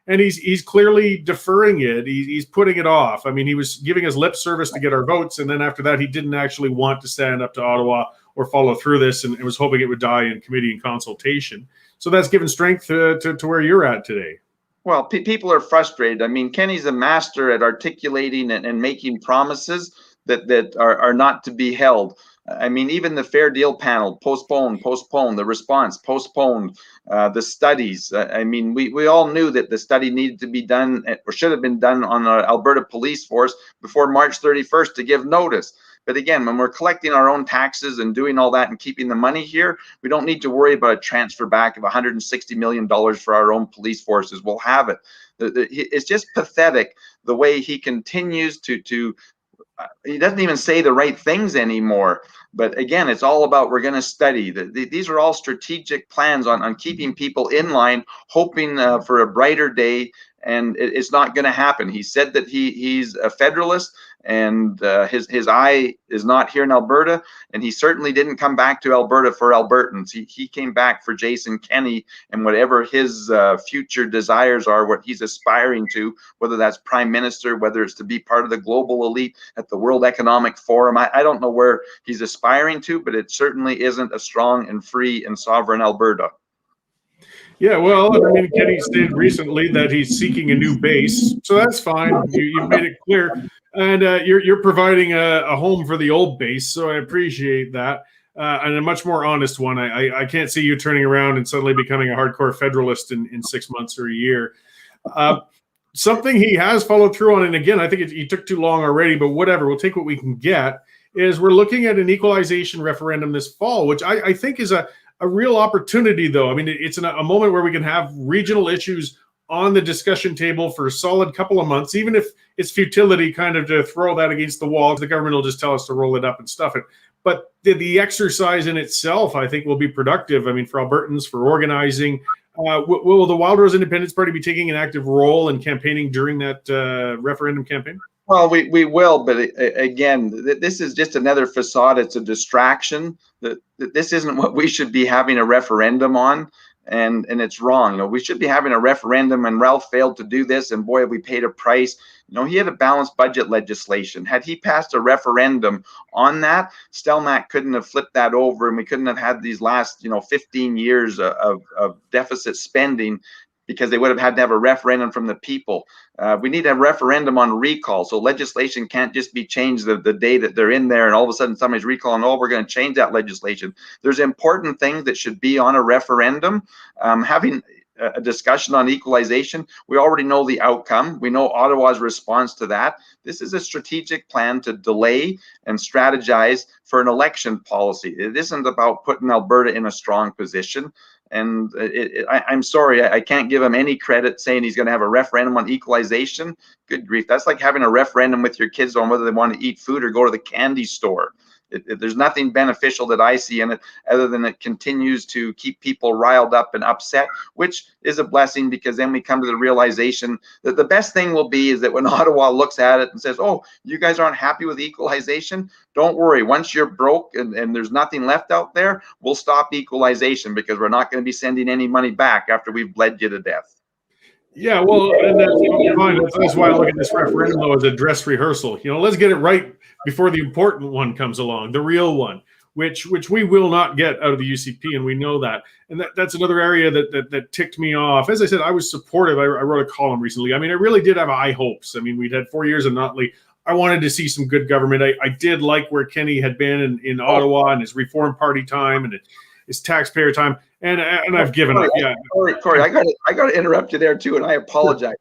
And he's clearly deferring it. He's putting it off. I mean, he was giving us lip service to get our votes, and then after that, he didn't actually want to stand up to Ottawa or follow through this, and was hoping it would die in committee and consultation. So that's given strength to where you're at today. Well, people are frustrated. I mean, Kenney's a master at articulating and making promises that are not to be held. I mean, even the Fair Deal panel, postponed, the response, postponed, the studies. I mean, we all knew that the study needed to be done, or should have been done, on the Alberta police force before March 31st to give notice. But again, when we're collecting our own taxes and doing all that and keeping the money here, we don't need to worry about a transfer back of $160 million for our own police forces. We'll have it. It's just pathetic the way he continues to he doesn't even say the right things anymore. But again, it's all about, we're going to study. These are all strategic plans on keeping people in line, hoping for a brighter day, and it's not going to happen. He said that he's a federalist, and his eye is not here in Alberta, and he certainly didn't come back to Alberta for Albertans. He came back for Jason Kenney and whatever his future desires are, what he's aspiring to, whether that's prime minister, whether it's to be part of the global elite at the World Economic Forum. I don't know where he's aspiring to, but it certainly isn't a strong and free and sovereign Alberta. Yeah, well, I mean, Kenney stated recently that he's seeking a new base, so that's fine. You've made it clear, and you're providing a home for the old base, so I appreciate that. and a much more honest one. I can't see you turning around and suddenly becoming a hardcore federalist in 6 months or a year. Something he has followed through on, and again, I think he took too long already, but whatever, we'll take what we can get, is we're looking at an equalization referendum this fall, which I think is a real opportunity, though. I mean, it's a moment where we can have regional issues on the discussion table for a solid couple of months, even if it's futility kind of to throw that against the wall. The government will just tell us to roll it up and stuff it. But the exercise in itself, I think, will be productive. I mean, for Albertans, for organizing. Will the Wildrose Independence Party be taking an active role in campaigning during that referendum campaign? Well, we will, but again, this is just another facade. It's a distraction. This isn't what we should be having a referendum on, and it's wrong. You know, we should be having a referendum, and Ralph failed to do this, and boy, we paid a price. You know, he had a balanced budget legislation. Had he passed a referendum on that, Stelmach couldn't have flipped that over, and we couldn't have had these last, 15 years of deficit spending, because they would have had to have a referendum from the people. We need a referendum on recall. So legislation can't just be changed the day that they're in there and all of a sudden somebody's recalling, oh, we're going to change that legislation. There's important things that should be on a referendum. Having a discussion on equalization, we already know the outcome. We know Ottawa's response to that. This is a strategic plan to delay and strategize for an election policy. It isn't about putting Alberta in a strong position. And I'm sorry, I can't give him any credit saying he's going to have a referendum on equalization. Good grief. That's like having a referendum with your kids on whether they want to eat food or go to the candy store. There's nothing beneficial that I see in it other than it continues to keep people riled up and upset, which is a blessing, because then we come to the realization that the best thing will be is that when Ottawa looks at it and says, oh, you guys aren't happy with equalization, don't worry. Once you're broke and there's nothing left out there, we'll stop equalization, because we're not going to be sending any money back after we've bled you to death. Yeah, well, and that's fine. That's why I look at this referendum, though, as a dress rehearsal. Let's get it right before the important one comes along, the real one, which we will not get out of the UCP, and we know that. And that's another area that ticked me off. As I said, I was supportive. I wrote a column recently. I mean, I really did have high hopes. I mean, we'd had 4 years of Notley. I wanted to see some good government. I did like where Kenny had been in Ottawa and his Reform Party time and his taxpayer time. And I've given up. Yeah, Cory, I got to interrupt you there too, and I apologize.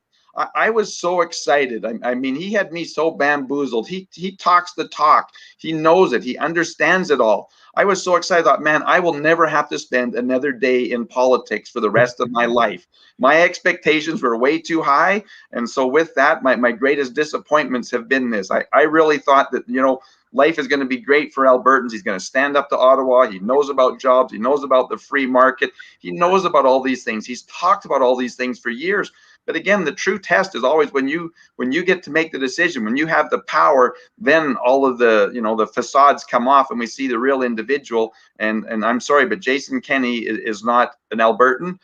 I was so excited. I mean, he had me so bamboozled. He talks the talk. He knows it. He understands it all. I was so excited. I thought, man, I will never have to spend another day in politics for the rest of my life. My expectations were way too high, and so with that, my greatest disappointments have been this. I really thought that life is going to be great for Albertans. He's going to stand up to Ottawa. He knows about jobs. He knows about the free market. He knows about all these things. He's talked about all these things for years. But again, the true test is always when you get to make the decision, when you have the power, then all of the the facades come off and we see the real individual. And I'm sorry, but Jason Kenney is not an Albertan.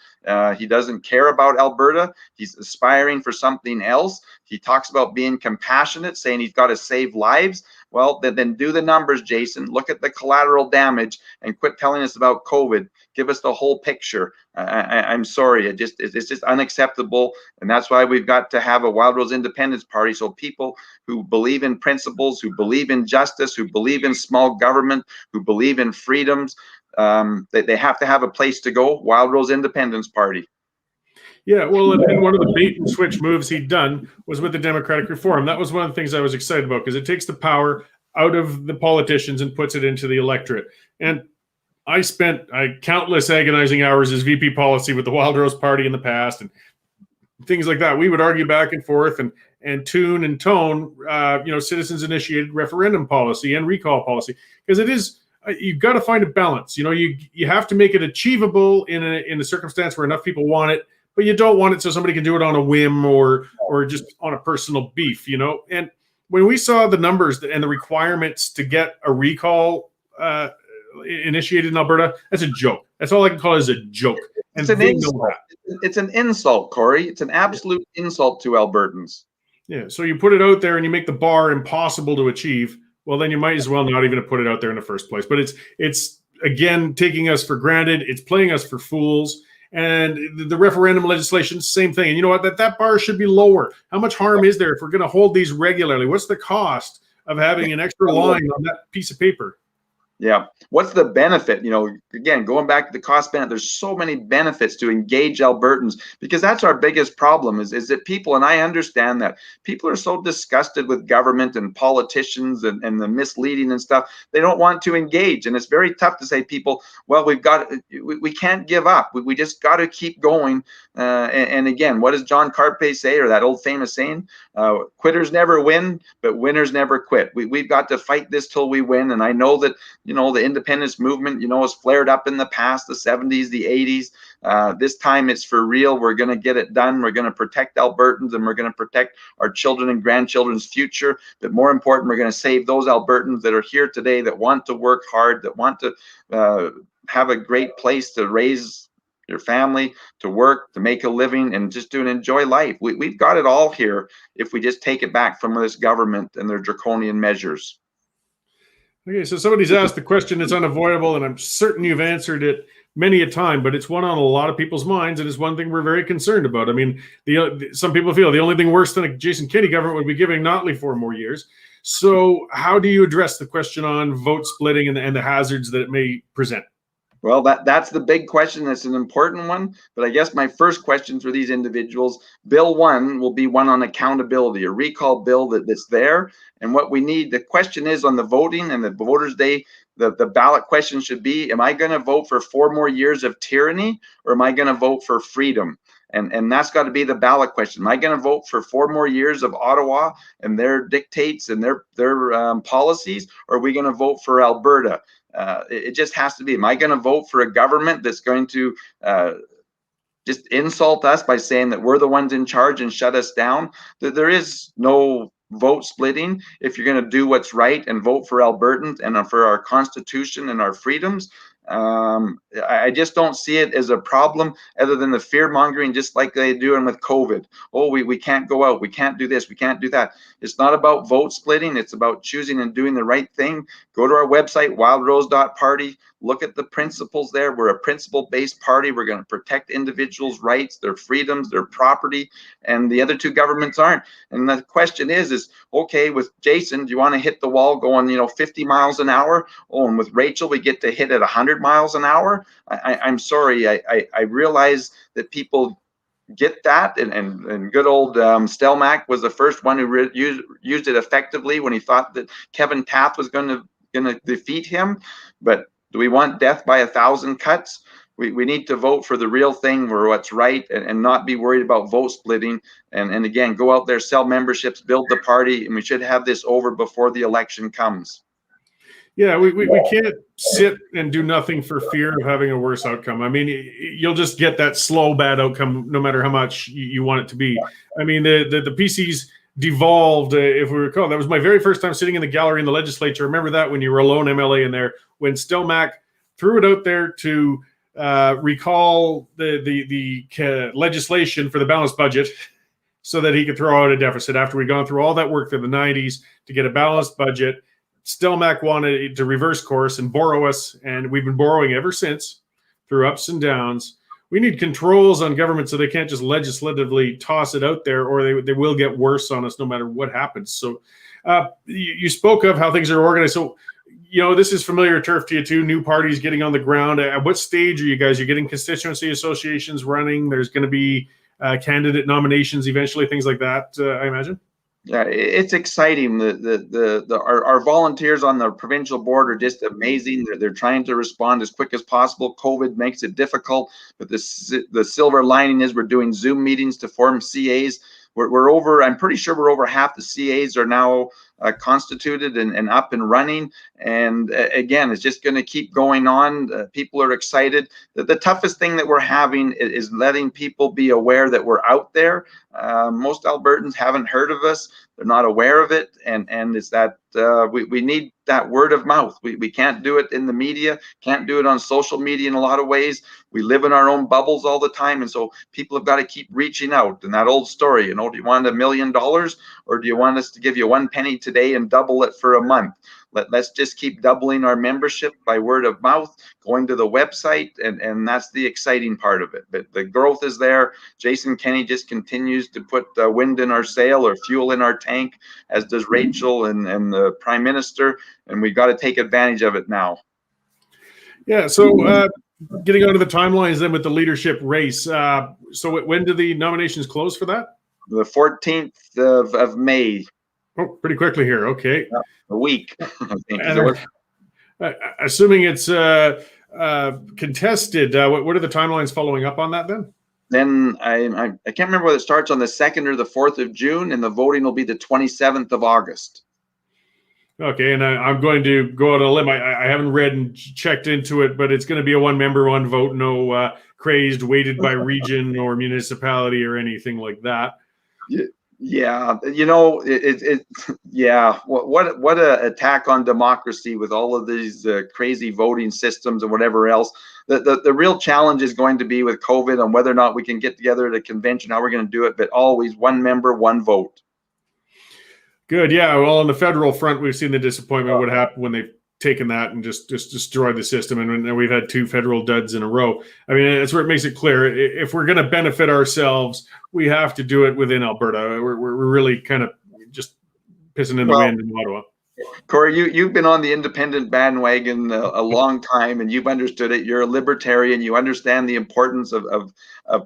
He doesn't care about Alberta. He's aspiring for something else. He talks about being compassionate, saying he's got to save lives. Well, then do the numbers, Jason. Look at the collateral damage and quit telling us about COVID. Give us the whole picture. I'm sorry, it's just unacceptable, and that's why we've got to have a Wildrose Independence Party, so people who believe in principles, who believe in justice, who believe in small government, who believe in freedoms, they have to have a place to go. Wildrose Independence Party. Yeah, well, and one of the bait and switch moves he'd done was with the Democratic Reform. That was one of the things I was excited about, because it takes the power out of the politicians and puts it into the electorate. And I spent countless agonizing hours as VP policy with the Wildrose Party in the past and things like that. We would argue back and forth and tune and tone, citizens-initiated referendum policy and recall policy, because it is. You've got to find a balance. You have to make it achievable in a circumstance where enough people want it, but you don't want it so somebody can do it on a whim or just on a personal beef. And when we saw the numbers and the requirements to get a recall initiated in Alberta, that's a joke. That's all I can call it, is a joke. And it's an insult, Cory. It's an absolute insult to Albertans. Yeah. So you put it out there and you make the bar impossible to achieve. Well, then you might as well not even have put it out there in the first place. But it's again taking us for granted. It's playing us for fools. And the referendum legislation, same thing. And you know what? That bar should be lower. How much harm is there if we're going to hold these regularly? What's the cost of having an extra line on that piece of paper? Yeah. What's the benefit? Again, going back to the cost benefit, there's so many benefits to engage Albertans, because that's our biggest problem is that people, and I understand that people are so disgusted with government and politicians and the misleading and stuff. They don't want to engage. And it's very tough to say people, well, we can't give up. We just got to keep going. And again, what does John Carpe say, or that old famous saying? Quitters never win, but winners never quit. We've got to fight this till we win. And I know that the independence movement, has flared up in the past, the 70s, the 80s. This time it's for real. We're going to get it done. We're going to protect Albertans, and we're going to protect our children and grandchildren's future. But more important, we're going to save those Albertans that are here today, that want to work hard, that want to have a great place to raise your family, to work, to make a living, and just to enjoy life. We've got it all here if we just take it back from this government and their draconian measures. Okay, so somebody's asked the question that's unavoidable, and I'm certain you've answered it many a time, but it's one on a lot of people's minds, and it's one thing we're very concerned about. I mean, some people feel the only thing worse than a Jason Kenney government would be giving Notley 4 more years. So how do you address the question on vote splitting and the hazards that it may present? Well, that's the big question. That's an important one. But I guess my first question for these individuals, Bill 1 will be one on accountability, a recall bill that's there. And what we need, the question is on the voting and the voters' day, the ballot question should be, am I going to vote for 4 more years of tyranny, or am I going to vote for freedom? And that's got to be the ballot question. Am I going to vote for 4 more years of Ottawa and their dictates and their policies, or are we going to vote for Alberta? It just has to be. Am I going to vote for a government that's going to just insult us by saying that we're the ones in charge and shut us down? There is no vote splitting if you're going to do what's right and vote for Albertans and for our Constitution and our freedoms. I just don't see it as a problem, other than the fear mongering, just like they're doing with COVID. Oh, we can't go out, we can't do this, we can't do that. It's not about vote splitting. It's about choosing and doing the right thing. Go to our website, wildrose.party. Look at the principles there. We're a principle-based party. We're going to protect individuals' rights, their freedoms, their property, and the other two governments aren't. And the question is okay, with Jason, do you want to hit the wall going 50 miles an hour? Oh, and with Rachel, we get to hit at 100 miles an hour? I'm sorry. I realize that people get that, and good old Stelmach was the first one who used it effectively when he thought that Kevin Taft was going to defeat him. But do we want death by 1,000 cuts? We need to vote for the real thing, for what's right, and not be worried about vote splitting. And again, go out there, sell memberships, build the party, and we should have this over before the election comes. Yeah, we can't sit and do nothing for fear of having a worse outcome. I mean, you'll just get that slow, bad outcome no matter how much you want it to be. I mean, the PCs devolved, if we recall. That was my very first time sitting in the gallery in the legislature. Remember that, when you were a lone MLA in there, when Stelmach threw it out there to recall the legislation for the balanced budget so that he could throw out a deficit after we'd gone through all that work through the 90s to get a balanced budget. Stelmach wanted to reverse course and borrow us, and we've been borrowing ever since through ups and downs. We need controls on government so they can't just legislatively toss it out there, or they will get worse on us no matter what happens. So you spoke of how things are organized. So, this is familiar turf to you too, new parties getting on the ground. At what stage are you guys? You're getting constituency associations running. There's going to be candidate nominations eventually, things like that, I imagine. Yeah, it's exciting. Our volunteers on the provincial board are just amazing. They're trying to respond as quick as possible. COVID makes it difficult, but the silver lining is we're doing Zoom meetings to form CAs. We're over, I'm pretty sure we're over half the CAs are now constituted and up and running. And again, it's just going to keep going on. People are excited. The toughest thing that we're having is letting people be aware that we're out there. Most Albertans haven't heard of us. They're not aware of it. And it's that we need that word of mouth. We can't do it in the media, can't do it on social media in a lot of ways. We live in our own bubbles all the time. And so people have got to keep reaching out. And that old story, do you want $1 million, or do you want us to give you 1 penny today and double it for a month? Let's just keep doubling our membership by word of mouth, going to the website, and that's the exciting part of it. But the growth is there. Jason Kenney just continues to put wind in our sail, or fuel in our tank, as does Rachel and the Prime Minister, and we've got to take advantage of it now. Yeah. So getting onto the timelines then with the leadership race. So when do the nominations close for that? The 14th of May. Oh, pretty quickly here. Okay. Yeah, a week, I think. And assuming it's contested, what are the timelines following up on that then? Then I can't remember whether it starts on the 2nd or the 4th of June, and the voting will be the 27th of August. Okay, and I'm going to go out on a limb. I haven't read and checked into it, but it's going to be a one member, one vote, no crazed, weighted by region or municipality or anything like that. Yeah, yeah. What a attack on democracy with all of these crazy voting systems and whatever else. The real challenge is going to be with COVID on whether or not we can get together at a convention, how we're going to do it, but always one member, one vote. Good. Yeah. Well, on the federal front, we've seen the disappointment what happened when they've taken that and just destroyed the system. And we've had 2 federal duds in a row. I mean, that's where it makes it clear. If we're going to benefit ourselves, we have to do it within Alberta. We're really kind of just pissing in the wind in Ottawa. Cory, you've been on the independent bandwagon a long time, and you've understood it. You're a libertarian. You understand the importance of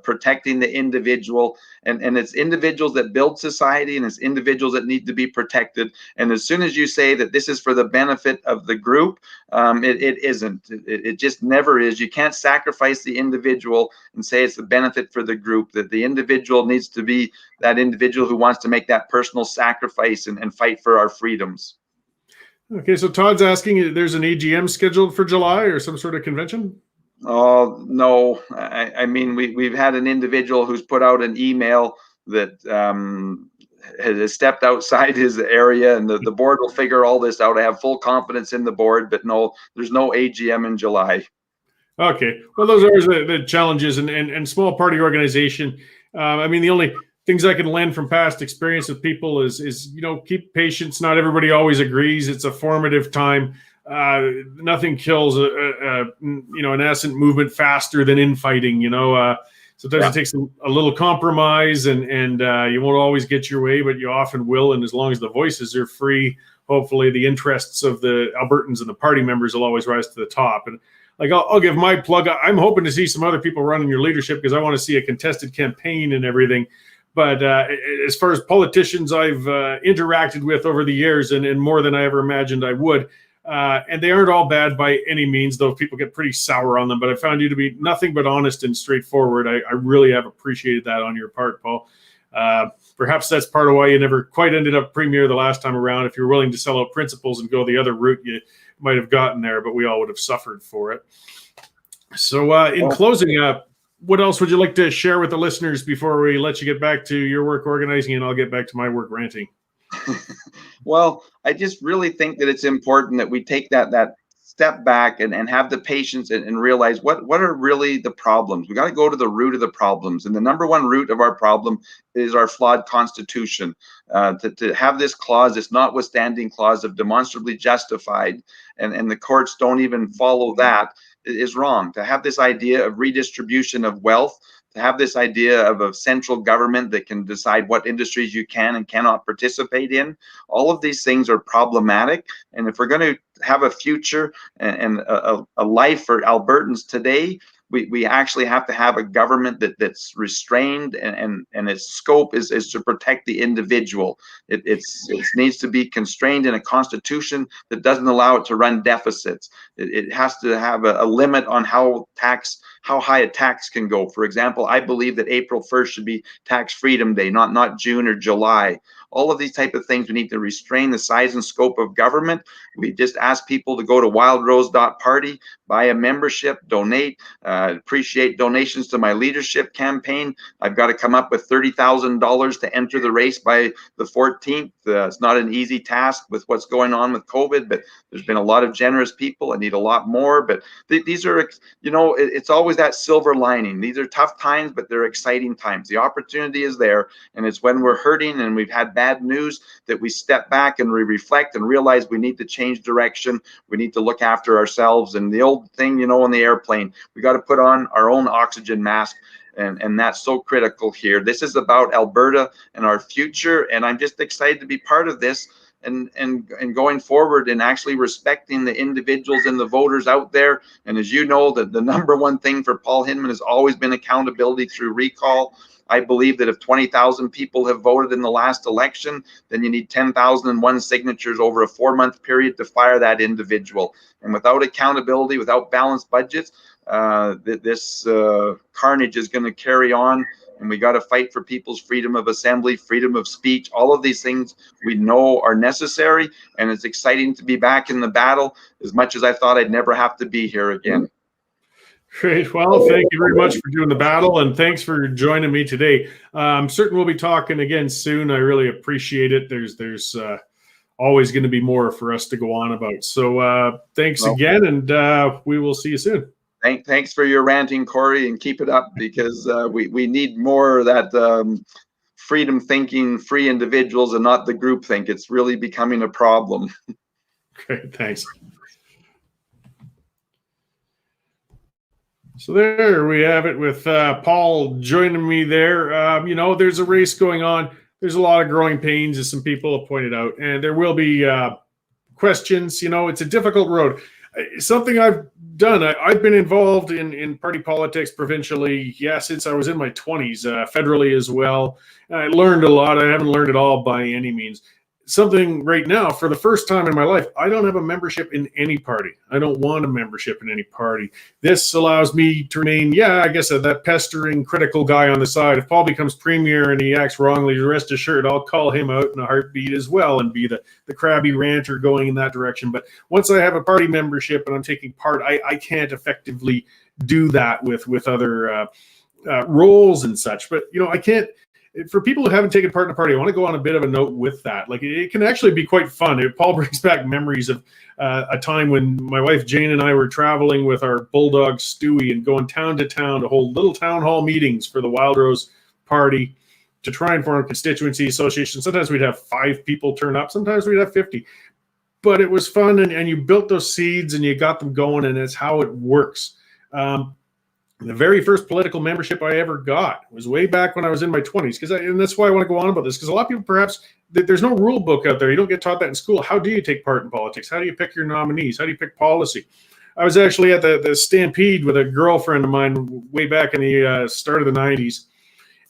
protecting the individual, and it's individuals that build society, and it's individuals that need to be protected. And as soon as you say that this is for the benefit of the group, it isn't. It just never is. You can't sacrifice the individual and say it's the benefit for the group. That the individual needs to be that individual who wants to make that personal sacrifice and fight for our freedoms. Okay, so Todd's asking, there's an AGM scheduled for July or some sort of convention? Oh, no. I mean, we've had an individual who's put out an email that has stepped outside his area, and the board will figure all this out. I have full confidence in the board, but no, there's no AGM in July. Okay. Well, those are the challenges and small party organization. I mean, the only things I can lend from past experience with people is keep patience. Not everybody always agrees. It's a formative time. Nothing kills an nascent movement faster than infighting. Sometimes it takes a little compromise, and you won't always get your way, but you often will. And as long as the voices are free, hopefully the interests of the Albertans and the party members will always rise to the top. And I'll give my plug. I'm hoping to see some other people running your leadership because I want to see a contested campaign and everything. But as far as politicians I've interacted with over the years, and more than I ever imagined I would, and they aren't all bad by any means, though people get pretty sour on them. But I found you to be nothing but honest and straightforward. I really have appreciated that on your part, Paul. Perhaps that's part of why you never quite ended up premier the last time around. If you're willing to sell out principles and go the other route, you might have gotten there, but we all would have suffered for it. So in closing up, what else would you like to share with the listeners before we let you get back to your work organizing and I'll get back to my work ranting? Well, I just really think that it's important that we take that step back and have the patience and realize what are really the problems. We got to go to the root of the problems. And the number one root of our problem is our flawed constitution. To have this clause, this notwithstanding clause of demonstrably justified, and the courts don't even follow that, is wrong. To have this idea of redistribution of wealth, to have this idea of a central government that can decide what industries you can and cannot participate in, all of these things are problematic. And if we're going to have a future and a life for Albertans today, we actually have to have a government that's restrained and its scope is to protect the individual. It needs to be constrained in a constitution that doesn't allow it to run deficits. It has to have a limit on how high a tax can go. For example, I believe that April 1st should be tax freedom day, not June or July. All of these type of things, we need to restrain the size and scope of government. We just ask people to go to wildrose.party, buy a membership, donate, appreciate donations to my leadership campaign. I've got to come up with $30,000 to enter the race by the 14th. It's not an easy task with what's going on with COVID, but there's been a lot of generous people. I need a lot more, but these are, it's always that silver lining. These are tough times, but they're exciting times. The opportunity is there, and it's when we're hurting and we've had bad news that we step back and we reflect and realize we need to change direction. We need to look after ourselves. And the old thing, on the airplane, we got to put on our own oxygen mask. And that's so critical here. This is about Alberta and our future. And I'm just excited to be part of this. and going forward and actually respecting the individuals and the voters out there. And as you know, the number one thing for Paul Hinman has always been accountability through recall. I believe that if 20,000 people have voted in the last election, then you need 10,001 signatures over a 4-month period to fire that individual. And without accountability, without balanced budgets, this carnage is going to carry on. And we got to fight for people's freedom of assembly, freedom of speech. All of these things we know are necessary. And it's exciting to be back in the battle, as much as I thought I'd never have to be here again. Great. Well, thank you very much for doing the battle, and thanks for joining me today. I'm certain we'll be talking again soon. I really appreciate it. There's always going to be more for us to go on about. So thanks again, and we will see you soon. Thanks for your ranting, Cory, and keep it up, because we need more of that freedom thinking, free individuals, and not the group think. It's really becoming a problem. Great. Thanks. So there we have it with Paul joining me there. There's a race going on. There's a lot of growing pains, as some people have pointed out, and there will be questions. It's a difficult road. Something I've done, I've been involved in party politics provincially, since I was in my 20s, federally as well. I learned a lot. I haven't learned it all by any means. Something right now, for the first time in my life, I don't have a membership in any party. I don't want a membership in any party. This allows me to remain, that pestering, critical guy on the side. If Paul becomes premier and he acts wrongly, rest assured, I'll call him out in a heartbeat as well and be the crabby ranter going in that direction. But once I have a party membership and I'm taking part, I can't effectively do that with other roles and such. But, I can't. For people who haven't taken part in a party, I want to go on a bit of a note with that. Like, it can actually be quite fun. Paul brings back memories of a time when my wife Jane and I were traveling with our bulldog Stewie and going town to town to hold little town hall meetings for the Wildrose Party to try and form a constituency association. Sometimes we'd have 5 people turn up. Sometimes we'd have 50. But it was fun, and you built those seeds and you got them going, and it's how it works. The very first political membership I ever got was way back when I was in my 20s, and that's why I want to go on about this, because a lot of people, perhaps, there's no rule book out there. You don't get taught that in school. How do you take part in politics? How do you pick your nominees? How do you pick policy? I was actually at the Stampede with a girlfriend of mine way back in the start of the 90s,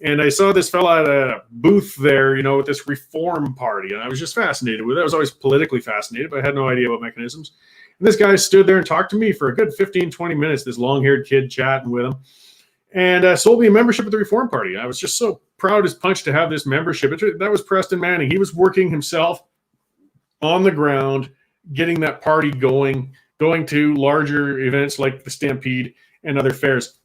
and I saw this fella at a booth there, with this Reform Party, and I was just fascinated with it. I was always politically fascinated, but I had no idea what mechanisms. And this guy stood there and talked to me for a good 15, 20 minutes, this long-haired kid chatting with him, and sold me a membership at the Reform Party. I was just so proud as punch to have this membership. That was Preston Manning. He was working himself on the ground, getting that party going to larger events like the Stampede and other fairs.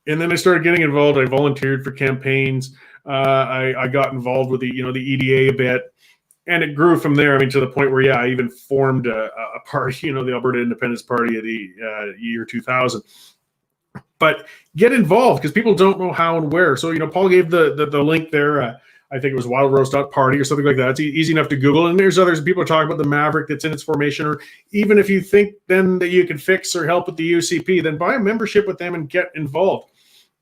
And then I started getting involved. I volunteered for campaigns. I got involved with the EDA a bit. And it grew from there, to the point where, I even formed a party, the Alberta Independence Party of the year 2000. But get involved, because people don't know how and where. So, Paul gave the link there. I think it was wildrose.party or something like that. It's easy enough to Google. And there's others. People are talking about the Maverick that's in its formation. Or even if you think then that you can fix or help with the UCP, then buy a membership with them and get involved.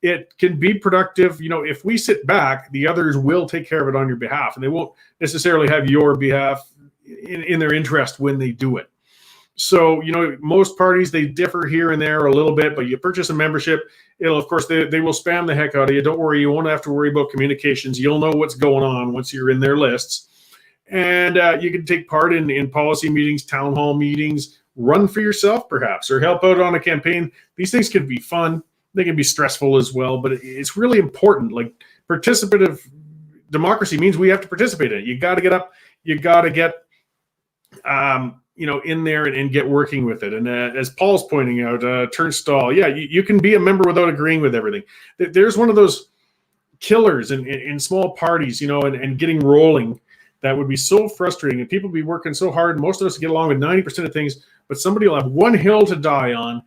It can be productive. If we sit back, the others will take care of it on your behalf, and they won't necessarily have your behalf in their interest when they do it. So, most parties, they differ here and there a little bit, but you purchase a membership, it'll, of course, they will spam the heck out of you. Don't worry, you won't have to worry about communications. You'll know what's going on once you're in their lists. And you can take part in policy meetings, town hall meetings, run for yourself perhaps, or help out on a campaign. These things can be fun. They can be stressful as well, but it's really important. Like, participative democracy means we have to participate in it. You got to get up. You got to get, in there and get working with it. And as Paul's pointing out, turnstile. Yeah, you can be a member without agreeing with everything. There's one of those killers in small parties, and getting rolling. That would be so frustrating, and people be working so hard. Most of us get along with 90% of things, but somebody will have one hill to die on,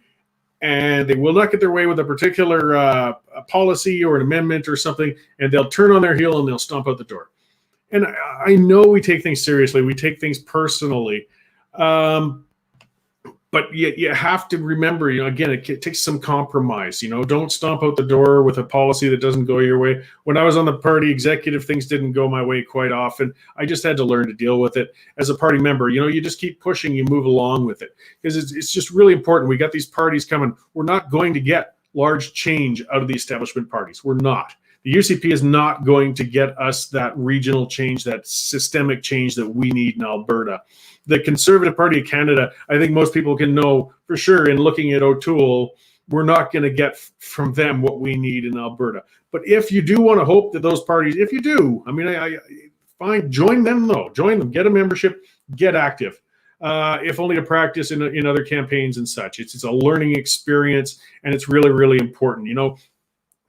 and they will not get their way with a particular a policy or an amendment or something, and they'll turn on their heel and they'll stomp out the door. And I know we take things seriously. We take things personally. But but you have to remember, again, it takes some compromise. Don't stomp out the door with a policy that doesn't go your way. When I was on the party executive, things didn't go my way quite often. I just had to learn to deal with it. As a party member, you just keep pushing, you move along with it, because it's just really important. We got these parties coming. We're not going to get large change out of the establishment parties. We're not. The UCP is not going to get us that regional change, that systemic change that we need in Alberta. The Conservative Party of Canada, I think most people can know for sure in looking at O'Toole, we're not going to get from them what we need in Alberta. But if you do want to hope that those parties, if you do, fine, join them though. Join them, get a membership, get active. If only to practice in other campaigns and such. It's a learning experience, and it's really, really important.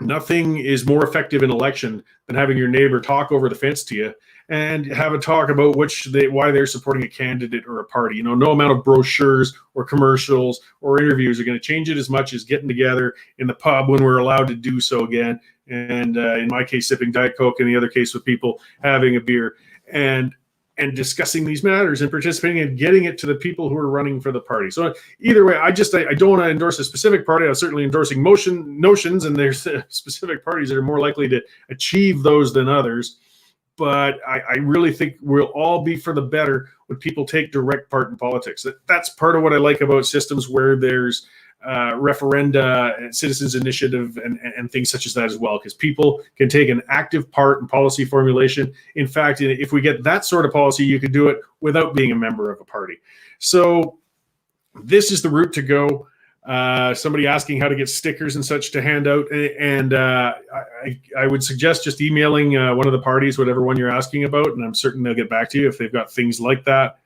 Nothing is more effective in election than having your neighbor talk over the fence to you and have a talk about why they're supporting a candidate or a party. No amount of brochures or commercials or interviews are going to change it as much as getting together in the pub when we're allowed to do so again. And in my case, sipping Diet Coke, in the other case with people having a beer and discussing these matters and participating and getting it to the people who are running for the party. So either way, I don't want to endorse a specific party. I'm certainly endorsing notions, and there's specific parties that are more likely to achieve those than others. But I really think we'll all be for the better when people take direct part in politics. That's part of what I like about systems where there's referenda and citizens initiative and things such as that as well, because people can take an active part in policy formulation. In fact, if we get that sort of policy, you could do it without being a member of a party. So this is the route to go. Somebody asking how to get stickers and such to hand out, and I would suggest just emailing one of the parties, whatever one you're asking about, and I'm certain they'll get back to you if they've got things like that.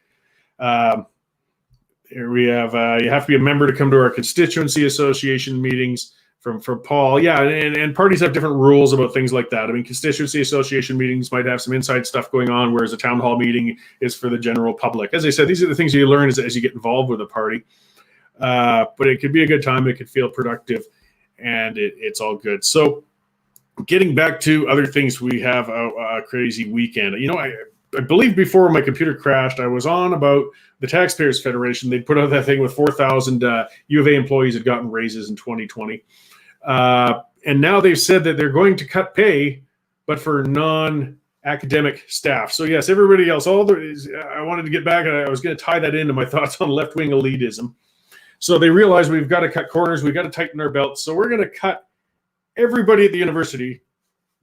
Here we have, you have to be a member to come to our constituency association meetings from Paul. Yeah, and parties have different rules about things like that. Constituency association meetings might have some inside stuff going on, whereas a town hall meeting is for the general public. As I said, these are the things you learn as you get involved with a party. But it could be a good time. It could feel productive, and it's all good. So getting back to other things, we have a crazy weekend. I believe before my computer crashed, I was on about the Taxpayers Federation. They put out that thing with 4,000 U of A employees had gotten raises in 2020. And now they've said that they're going to cut pay, but for non-academic staff. So yes, everybody else, I wanted to get back, and I was going to tie that into my thoughts on left-wing elitism. So they realize we've got to cut corners, we've got to tighten our belts. So we're going to cut everybody at the university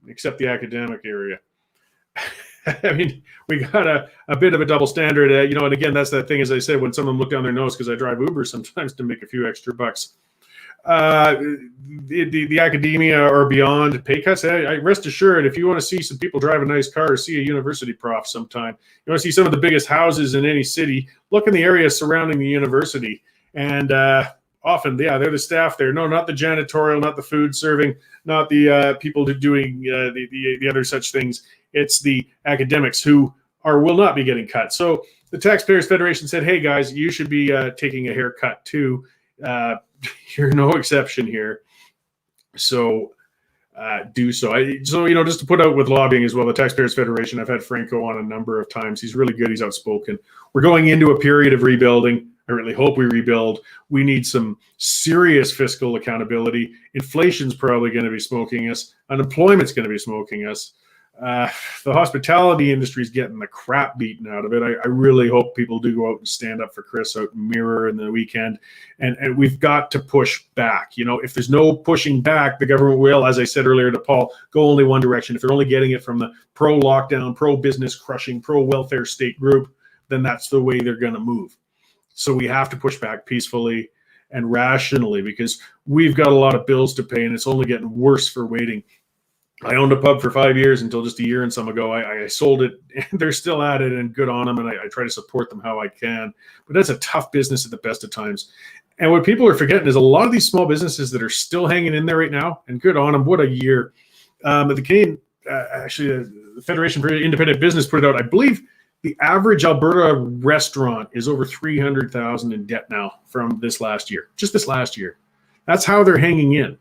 except the academic area. We got a bit of a double standard, and again, that's that thing, as I said, when someone look down their nose, because I drive Uber sometimes to make a few extra bucks. The academia or beyond pay cuts, I rest assured, if you want to see some people drive a nice car, see a university prof sometime. You want to see some of the biggest houses in any city, look in the area surrounding the university. And often, they're the staff there. No, not the janitorial, not the food serving, not the people doing the other such things. It's the academics who will not be getting cut. So the Taxpayers Federation said, hey, guys, you should be taking a haircut too. You're no exception here. So do so. Just to put out with lobbying as well, the Taxpayers Federation, I've had Franco on a number of times. He's really good. He's outspoken. We're going into a period of rebuilding. I really hope we rebuild. We need some serious fiscal accountability. Inflation's probably going to be smoking us. Unemployment's going to be smoking us. The hospitality industry is getting the crap beaten out of it. I really hope people do go out and stand up for Chris out in Mirror in the weekend. And we've got to push back. If there's no pushing back, the government will, as I said earlier to Paul, go only one direction. If they're only getting it from the pro-lockdown, pro-business crushing, pro-welfare state group, then that's the way they're going to move. So we have to push back peacefully and rationally, because we've got a lot of bills to pay, and it's only getting worse for waiting. I owned a pub for 5 years until just a year and some ago. I sold it, and they're still at it, and good on them, and I try to support them how I can. But that's a tough business at the best of times. And what people are forgetting is a lot of these small businesses that are still hanging in there right now, and good on them. What a year. The Canadian, the Federation for Independent Business put it out, I believe, the average Alberta restaurant is over $300,000 in debt now from this last year, just this last year. That's how they're hanging in.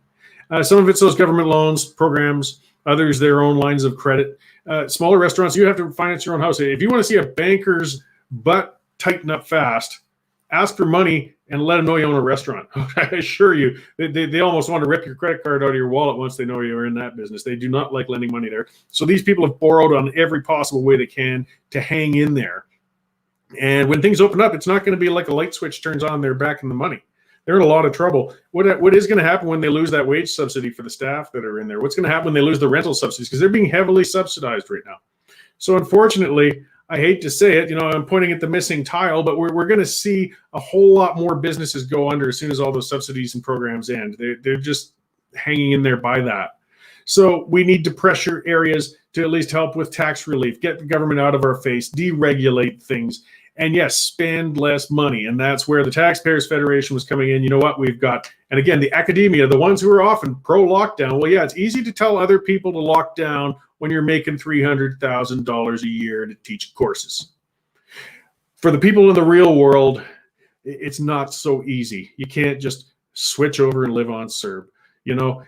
Some of it's those government loans, programs, others their own lines of credit. Smaller restaurants, you have to finance your own house. If you want to see a banker's butt tighten up fast, ask for money and let them know you own a restaurant. I assure you, they almost want to rip your credit card out of your wallet once they know you're in that business. They do not like lending money there. So these people have borrowed on every possible way they can to hang in there. And when things open up, it's not going to be like a light switch turns on, they're back in the money. They're in a lot of trouble. What is going to happen when they lose that wage subsidy for the staff that are in there? What's going to happen when they lose the rental subsidies? Because they're being heavily subsidized right now. So unfortunately, I hate to say it, I'm pointing at the missing tile, but we're going to see a whole lot more businesses go under as soon as all those subsidies and programs end. They're just hanging in there by that. So we need to pressure areas to at least help with tax relief, get the government out of our face, deregulate things, and yes, spend less money. And that's where the Taxpayers Federation was coming in. You know what we've got? And again, the academia, the ones who are often pro-lockdown, well, yeah, it's easy to tell other people to lock down when you're making $300,000 a year to teach courses. For the people in the real world, it's not so easy. You can't just switch over and live on CERB.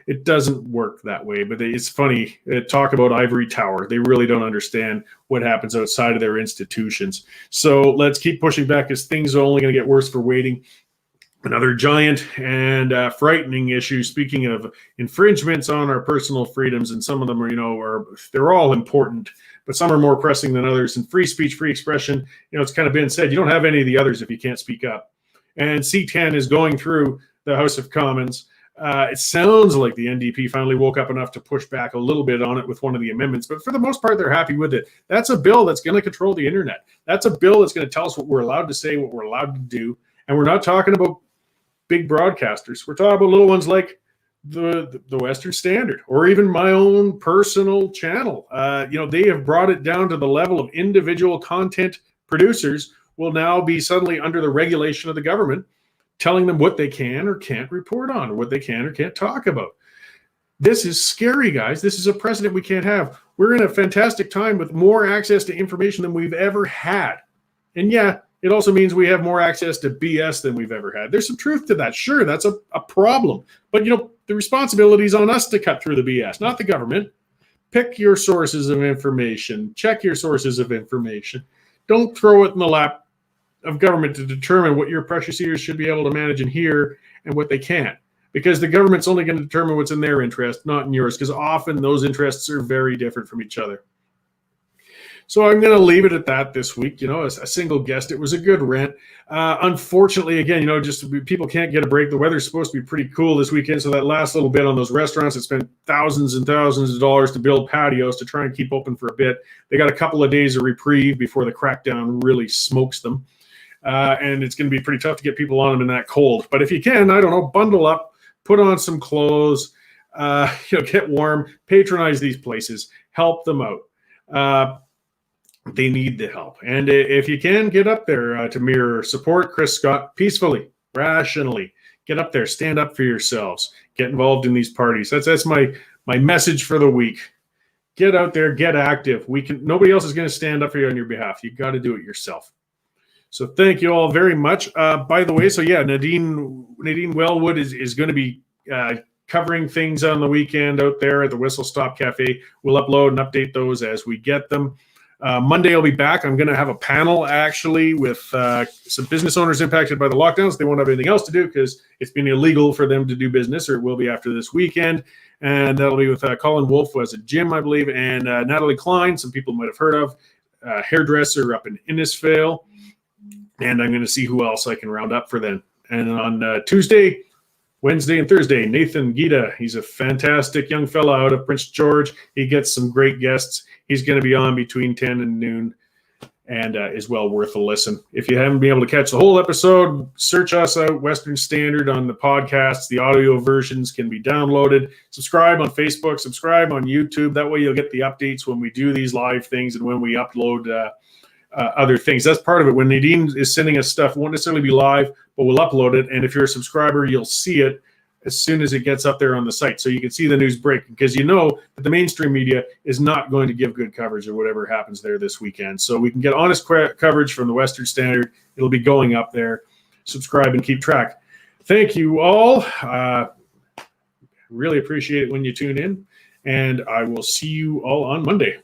It doesn't work that way. But it's funny, talk about ivory tower. They really don't understand what happens outside of their institutions. So let's keep pushing back, because things are only going to get worse for waiting. Another giant and frightening issue, speaking of infringements on our personal freedoms, and some of them are, they're all important, but some are more pressing than others. And free speech, free expression, it's kind of been said, you don't have any of the others if you can't speak up. And C10 is going through the House of Commons. It sounds like the NDP finally woke up enough to push back a little bit on it with one of the amendments, but for the most part, they're happy with it. That's a bill that's going to control the internet. That's a bill that's going to tell us what we're allowed to say, what we're allowed to do. And we're not talking about big broadcasters. We're talking about little ones like the Western Standard, or even my own personal channel. They have brought it down to the level of individual content producers will now be suddenly under the regulation of the government, telling them what they can or can't report on, or what they can or can't talk about. This is scary, guys. This is a precedent we can't have. We're in a fantastic time with more access to information than we've ever had. And yeah, it also means we have more access to BS than we've ever had. There's some truth to that. Sure, that's a problem. But, the responsibility is on us to cut through the BS, not the government. Pick your sources of information. Check your sources of information. Don't throw it in the lap of government to determine what your precious ears should be able to manage and hear and what they can't. Because the government's only going to determine what's in their interest, not in yours, because often those interests are very different from each other. So I'm going to leave it at that this week. A single guest. It was a good rant. Unfortunately, again, just people can't get a break. The weather's supposed to be pretty cool this weekend. So that last little bit on those restaurants that spent thousands and thousands of dollars to build patios to try and keep open for a bit, they got a couple of days of reprieve before the crackdown really smokes them. And it's going to be pretty tough to get people on them in that cold. But if you can, bundle up, put on some clothes, get warm, patronize these places, help them out. They need the help. And if you can, get up there to mirror, support Chris Scott peacefully, rationally. Get up there, stand up for yourselves, get involved in these parties. That's my message for the week. Get out there, get active. Nobody else is going to stand up for you on your behalf. You got to do it yourself. So thank you all very much. By the way, Nadine Wellwood is going to be covering things on the weekend out there at the Whistle Stop Cafe. We'll upload and update those as we get them. Monday I'll be back. I'm going to have a panel actually with some business owners impacted by the lockdowns. They won't have anything else to do because it's been illegal for them to do business, or it will be after this weekend. And that'll be with Colin Wolf, who has a gym, I believe, and Natalie Klein, some people might have heard of, hairdresser up in Innisfail. And I'm going to see who else I can round up for then. And on Tuesday, Wednesday, and Thursday, Nathan Gita. He's a fantastic young fellow out of Prince George. He gets some great guests. He's going to be on between 10 and noon, and is well worth a listen. If you haven't been able to catch the whole episode, search us out, Western Standard, on the podcasts. The audio versions can be downloaded. Subscribe on Facebook. Subscribe on YouTube. That way you'll get the updates when we do these live things and when we upload other things. That's part of it. When Nadine is sending us stuff, it won't necessarily be live, but we'll upload it. And if you're a subscriber, you'll see it as soon as it gets up there on the site. So you can see the news break, because you know that the mainstream media is not going to give good coverage of whatever happens there this weekend. So we can get honest coverage from the Western Standard. It'll be going up there. Subscribe and keep track. Thank you all. Really appreciate it when you tune in. And I will see you all on Monday.